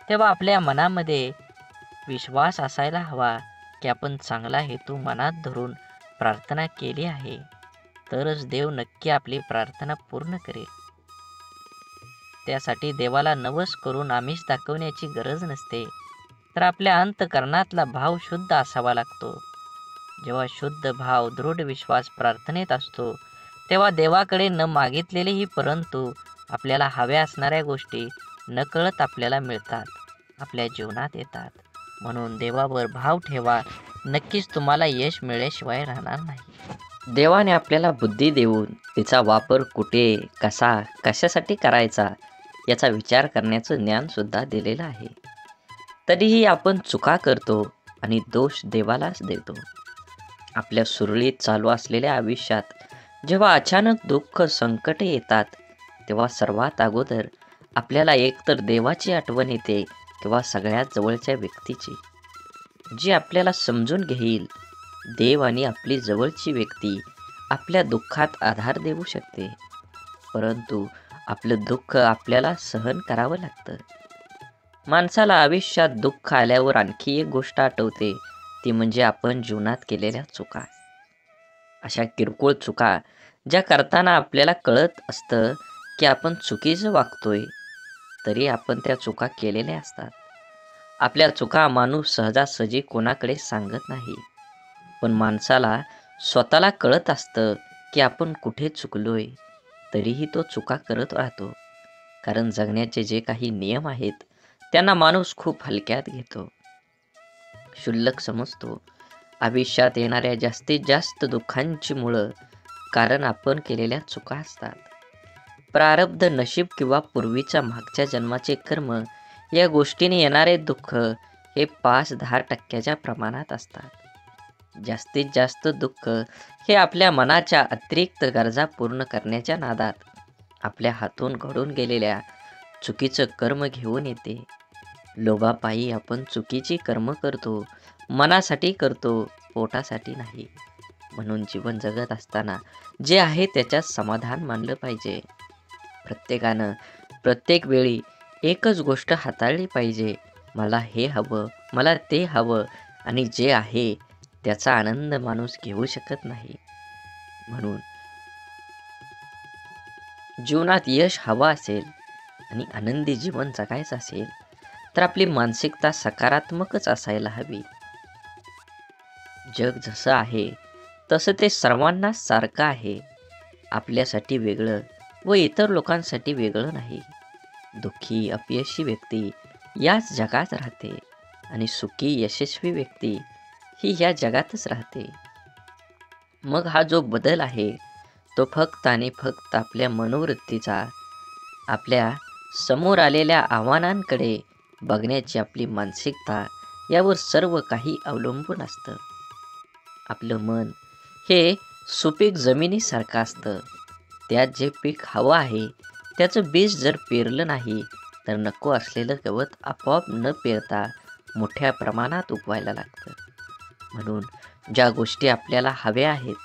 तेव्हा आपल्या मनामध्ये विश्वास असायला हवा की आपण चांगला हेतू मनात धरून प्रार्थना केली आहे, तरच देव नक्की आपली प्रार्थना पूर्ण करेल. त्यासाठी देवाला नवस करून आमिष दाखवण्याची गरज नसते, तर आपल्या अंतःकरणातला भाव शुद्ध असावा लागतो. जेव्हा शुद्ध भाव, दृढ विश्वास प्रार्थनेत असतो तेव्हा देवाकडे न मागितलेलेही परंतु आपल्याला हव्या असणाऱ्या गोष्टी नकळत आपल्याला मिळतात, आपल्या जीवनात येतात. म्हणून देवावर भाव ठेवा, नक्कीच तुम्हाला यश मिळाल्याशिवाय राहणार नाही. देवाने आपल्याला बुद्धी देऊन तिचा वापर कुठे, कसा, कशासाठी करायचा याचा विचार करण्याचं ज्ञानसुद्धा दिलेलं आहे. तरीही आपण चुका करतो आणि दोष देवालाच देतो. आपल्या सुरळीत चालू असलेल्या आयुष्यात जेव्हा अचानक दुःख, संकटे येतात तेव्हा सर्वात अगोदर आपल्याला एकतर देवाची आठवण येते किंवा सगळ्यात जवळच्या व्यक्तीची, जी आपल्याला समजून घेईल. देव आणि आपली जवळची व्यक्ती आपल्या दुःखात आधार देऊ शकते, परंतु आपलं दुःख आपल्याला सहन करावं लागतं. माणसाला आयुष्यात दुःख आल्यावर आणखी एक गोष्ट आठवते, ती म्हणजे आपण जीवनात केलेल्या चुका. अशा किरकोळ चुका ज्या करताना आपल्याला कळत असतं की आपण चुकीचं वागतोय, तरी आपण त्या चुका केलेल्या असतात. आपल्या चुका माणूस सहजासहजी कोणाकडे सांगत नाही, पण माणसाला स्वतःला कळत असतं की आपण कुठे चुकलोय, तरीही तो चुका करत राहतो. कारण जगण्याचे जे काही नियम आहेत त्यांना माणूस खूप हलक्यात घेतो, क्षुल्लक समजतो आयुष्यात येणाऱ्या जास्तीत जास्त दुःखांची मुळं कारण आपण केलेल्या चुका असतात. प्रारब्ध, नशीब किंवा पूर्वीच्या मागच्या जन्माचे कर्म या गोष्टीने येणारे दुःख हे 5-10% प्रमाणात असतात. जास्तीत जास्त दुःख हे आपल्या मनाच्या अतिरिक्त गरजा पूर्ण करण्याच्या नादात आपल्या हातून घडून गेलेल्या चुकीचं कर्म घेऊन येते. लोभापायी आपण चुकीची कर्म करतो, मनासाठी करतो, पोटासाठी नाही. म्हणून जीवन जगत असताना जे आहे त्याच्यात समाधान मानलं पाहिजे. प्रत्येकानं प्रत्येक वेळी एकच गोष्ट हाताळली पाहिजे. मला हे हवं, मला ते हवं आणि जे आहे त्याचा आनंद माणूस घेऊ शकत नाही. म्हणून जीवनात यश हवं असेल आणि आनंदी जीवन जगायचं असेल तर आपली मानसिकता सकारात्मकच असायला हवी. जग जसं आहे तसं ते सर्वांना सारखं आहे. आपल्यासाठी वेगळं व इतर लोकांसाठी वेगळं नाही. दुःखी अपयशी व्यक्ती याच जगात राहते आणि सुखी यशस्वी व्यक्ती ही या जगातच राहते. मग हा जो बदल आहे तो फक्त आणि फक्त आपल्या मनोवृत्तीचा, आपल्या समोर आलेल्या आव्हानांकडे बघण्याची आपली मानसिकता यावर सर्व काही अवलंबून असतं. आपलं मन हे सुपीक जमिनीसारखं असतं. त्यात जे पीक हवं आहे त्याचं बीज जर पेरलं नाही तर नको असलेलं गवत आपोआप न पेरता मोठ्या प्रमाणात उगवायला लागतं. म्हणून ज्या गोष्टी आपल्याला हव्या आहेत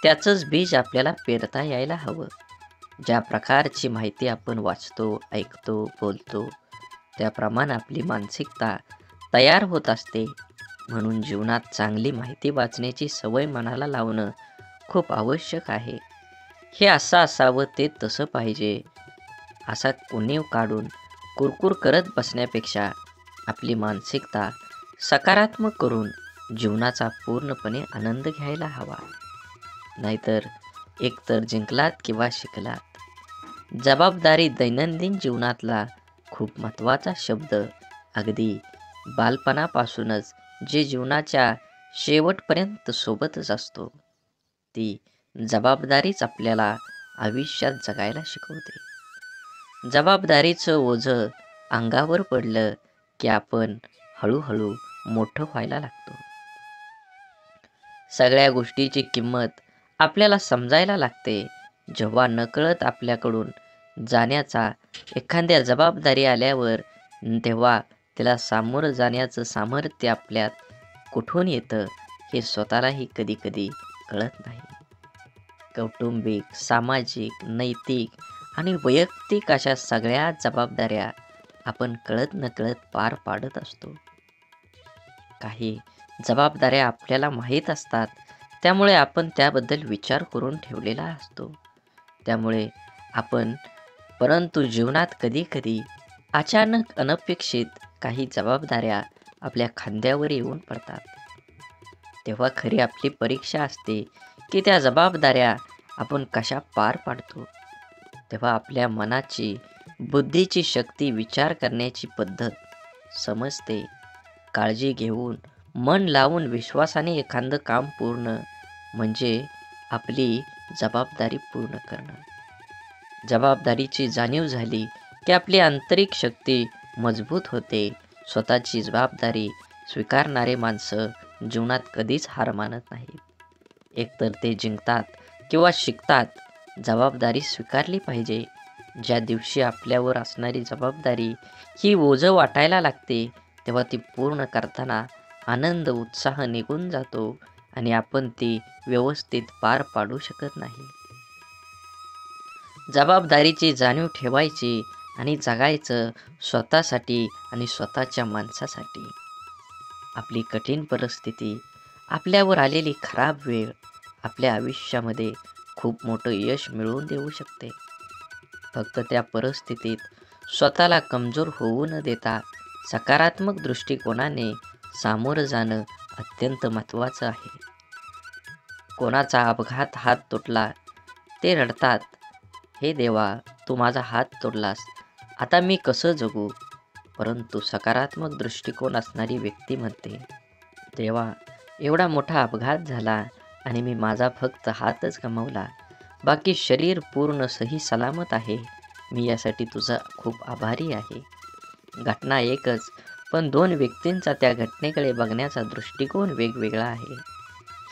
त्याचंच बीज आपल्याला पेरता यायला हवं. ज्या प्रकारची माहिती आपण वाचतो, ऐकतो, बोलतो त्याप्रमाणे आपली मानसिकता तयार होत असते. म्हणून जीवनात चांगली माहिती वाचण्याची सवय मनाला लावणं खूप आवश्यक आहे. हे असं असावं, ते तसं पाहिजे असा उणीव काढून कुरकुर करत बसण्यापेक्षा आपली मानसिकता सकारात्मक करून जीवनाचा पूर्णपणे आनंद घ्यायला हवा. नाहीतर एकतर जिंकलात किंवा शिकलात. जबाबदारी दैनंदिन जीवनातला खूप महत्त्वाचा शब्द अगदी बालपणापासूनच जे जीवनाच्या शेवटपर्यंत सोबतच असतो. ती जबाबदारीच आपल्याला आयुष्यात जगायला शिकवते. जबाबदारीचं ओझं अंगावर पडलं की आपण हळूहळू मोठं व्हायला लागतो. सगळ्या गोष्टीची किंमत आपल्याला समजायला लागते. जेव्हा नकळत आपल्याकडून जाण्याचा एखाद्या जबाबदारी आल्यावर तेव्हा त्याला सामोरं जाण्याचं सामर्थ्य आपल्यात कुठून येतं हे स्वतःलाही कधीकधी कळत नाही. कौटुंबिक, सामाजिक, नैतिक आणि वैयक्तिक अशा सगळ्या जबाबदाऱ्या आपण कळत नकळत पार पाडत असतो. काही जबाबदाऱ्या आपल्याला माहीत असतात, त्यामुळे आपण त्याबद्दल विचार करून ठेवलेला असतो. त्यामुळे आपण परंतु जीवनात कधीकधी अचानक अनपेक्षित काही जबाबदाऱ्या आपल्या खांद्यावर येऊन पडतात. तेव्हा खरी आपली परीक्षा असते की त्या जबाबदाऱ्या आपण कशा पार पाडतो. तेव्हा आपल्या मनाची, बुद्धीची शक्ती, विचार करण्याची पद्धत समजते. काळजी घेऊन, मन लावून, विश्वासाने एखादं काम पूर्ण म्हणजे आपली जबाबदारी पूर्ण करणं. जबाबदारीची जाणीव झाली की आपली आंतरिक शक्ती मजबूत होते. स्वतःची जबाबदारी स्वीकारणारे माणसं जीवनात कधीच हार मानत नाहीत. एकतर ते जिंकतात किंवा शिकतात. जबाबदारी स्वीकारली पाहिजे. ज्या दिवशी आपल्यावर असणारी जबाबदारी ही ओझं वाटायला लागते तेव्हा ती पूर्ण करताना आनंद, उत्साह निघून जातो आणि आपण ती व्यवस्थित पार पाडू शकत नाही. जबाबदारीची जाणीव ठेवायची आणि जगायचं स्वतःसाठी आणि स्वतःच्या माणसासाठी. आपली कठीण परिस्थिती, आपल्यावर आलेली खराब वेळ आपल्या आयुष्यामध्ये खूप मोठं यश मिळवून देऊ शकते. फक्त त्या परिस्थितीत स्वतःला कमजोर होऊ न देता सकारात्मक दृष्टिकोनाने सामोरं जाणं अत्यंत महत्त्वाचं आहे. कोणाचा अपघात हात तुटला ते रडतात, हे देवा तू माझा हात तोडलास, आता मी कसं जगू. परंतु सकारात्मक दृष्टिकोन असणारी व्यक्ती म्हणते, देवा एवढा मोठा अपघात झाला आणि मी माझा फक्त हातच गमावला. बाकी शरीर पूर्ण सही सलामत आहे. मी यासाठी तुझा खूप आभारी आहे. घटना एकच, पण दोन व्यक्तींचा त्या घटनेकडे बघण्याचा दृष्टिकोन वेगवेगळा आहे.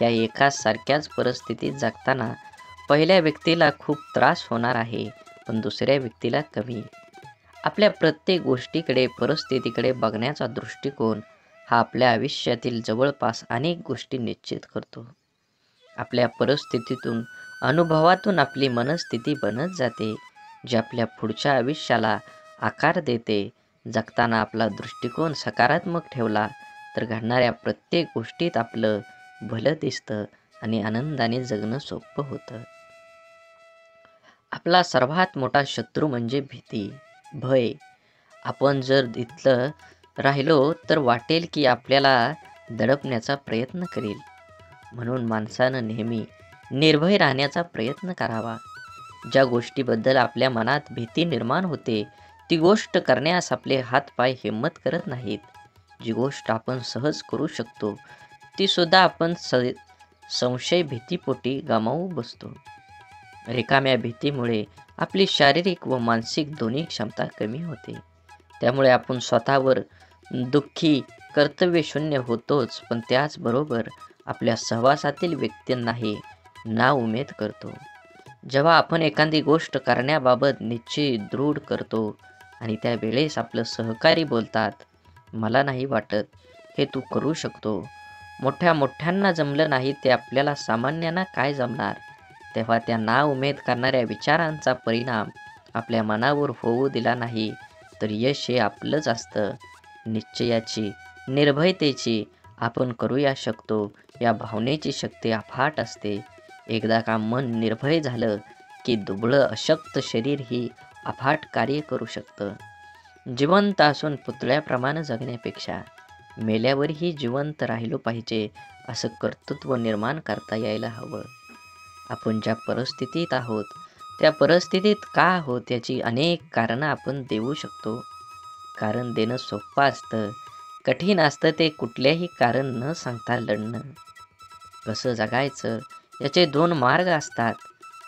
या एकाच सारख्याच परिस्थितीत जगताना पहिल्या व्यक्तीला खूप त्रास होणार आहे, पण दुसऱ्या व्यक्तीला कमी. आपल्या प्रत्येक गोष्टीकडे, परिस्थितीकडे बघण्याचा दृष्टिकोन हा आपल्या आयुष्यातील जवळपास अनेक गोष्टी निश्चित करतो. आपल्या परिस्थितीतून, अनुभवातून आपली मनस्थिती बनत जाते, जी आपल्या पुढच्या आयुष्याला आकार देते. जगताना आपला दृष्टिकोन सकारात्मक ठेवला तर घडणाऱ्या प्रत्येक गोष्टीत आपलं भलं दिसतं आणि आनंदाने जगणं सोपं होतं. आपला सर्वात मोठा शत्रू म्हणजे भीती, भय. आपण जर इथलं राहिलो तर वाटेल की आपल्याला दडपण्याचा प्रयत्न करेल. म्हणून माणसानं नेहमी निर्भय राहण्याचा प्रयत्न करावा. ज्या गोष्टीबद्दल आपल्या मनात भीती निर्माण होते, ती गोष्ट करण्यास आपले हातपाय हिंमत करत नाहीत. जी गोष्ट आपण सहज करू शकतो, ती सुद्धा आपण संशय भीतीपोटी गमावू बसतो. रिकाम्या भीतीमुळे आपली शारीरिक व मानसिक दोन्ही क्षमता कमी होते. त्यामुळे आपण स्वतःवर दुःखी, कर्तव्यशून्य होतोच, पण त्याचबरोबर आपल्या सहवासातील व्यक्तींनाही नाउमेद करतो. जेव्हा आपण एखादी गोष्ट करण्याबाबत निश्चय दृढ करतो आणि त्यावेळेस आपलं सहकारी बोलतात, मला नाही वाटत हे तू करू शकतो, मोठ्यांना जमलं नाही ते आपल्याला सामान्यांना काय जमणार, तेव्हा त्या नाउमेद करणाऱ्या विचारांचा परिणाम आपल्या मनावर होऊ दिला नाही तर यश हे आपलंच असतं. निश्चयाची, निर्भयतेची, आपण करूया शकतो या भावनेची शक्ती अफाट असते. एकदा का मन निर्भय झालं की दुबळं अशक्त शरीर ही अफाट कार्य करू शकतं. जिवंत असून पुतळ्याप्रमाणे जगण्यापेक्षा मेल्यावरही जिवंत राहिलो पाहिजे असं कर्तृत्व निर्माण करता यायला हवं. आपण ज्या परिस्थितीत आहोत त्या परिस्थितीत का आहोत याची अनेक कारणं आपण देऊ शकतो. कारण देणं सोपं असतं, कठीण असतं ते कुठल्याही कारण न सांगता लढणं. कसं जगायचं याचे दोन मार्ग असतात.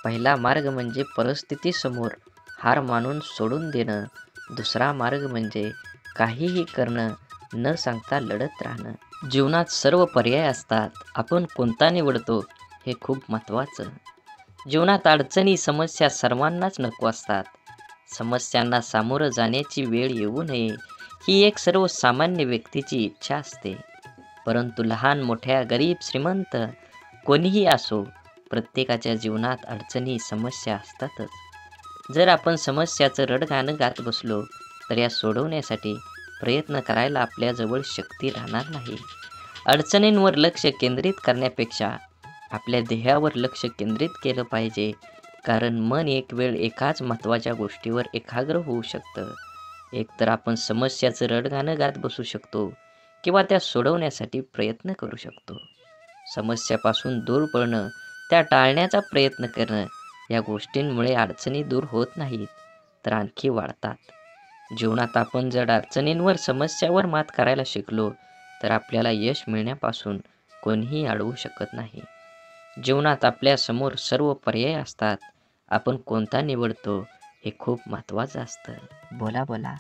पहिला मार्ग म्हणजे परिस्थितीसमोर हार मानून सोडून देणं. दुसरा मार्ग म्हणजे काहीही करणं, न सांगता लढत राहणं. जीवनात सर्व पर्याय असतात, आपण कोणता निवडतो हे खूप महत्त्वाचं. जीवनात अडचणी, समस्या सर्वांनाच नको असतात. समस्यांना सामोरं जाण्याची वेळ येऊ नये ही एक सर्वसामान्य व्यक्तीची इच्छा असते. परंतु लहान मोठ्या, गरीब श्रीमंत कोणीही असो, प्रत्येकाच्या जीवनात अडचणी, समस्या असतातच. जर आपण समस्याचं रडगाणं गात बसलो तर या सोडवण्यासाठी प्रयत्न करायला आपल्याजवळ शक्ती राहणार नाही. अडचणींवर लक्ष केंद्रित करण्यापेक्षा आपल्या ध्येयावर लक्ष केंद्रित केलं पाहिजे, कारण मन एक वेळ एकाच महत्त्वाच्या गोष्टीवर एकाग्र होऊ शकतं. एकतर आपण समस्याचं रडगाणं गात बसू शकतो किंवा त्या सोडवण्यासाठी प्रयत्न करू शकतो. समस्यापासून दूर पळणं, त्या टाळण्याचा प्रयत्न करणं या गोष्टींमुळे अडचणी दूर होत नाहीत तर आणखी वाढतात. जीवनात आपण जर अडचणींवर, समस्यावर मात करायला शिकलो तर आपल्याला यश मिळण्यापासून कोणीही अडवू शकत नाही. जीवनात आपल्यासमोर सर्व पर्याय असतात, आपण कोणता निवडतो हे खूप महत्त्वाचं असतं. बोला बोला,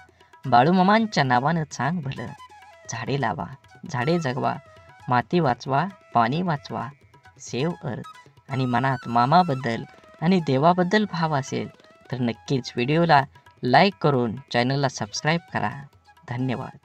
बाळूमामांच्या नावानं चांग भलं. झाडे लावा, झाडे जगवा, माती वाचवा, पाणी वाचवा. सेव्ह अर्थ. आणि मनात मामाबद्दल आणि देवाबद्दल भाव असेल तर नक्कीच व्हिडिओला लाईक करून चॅनलला सबस्क्राईब करा. धन्यवाद.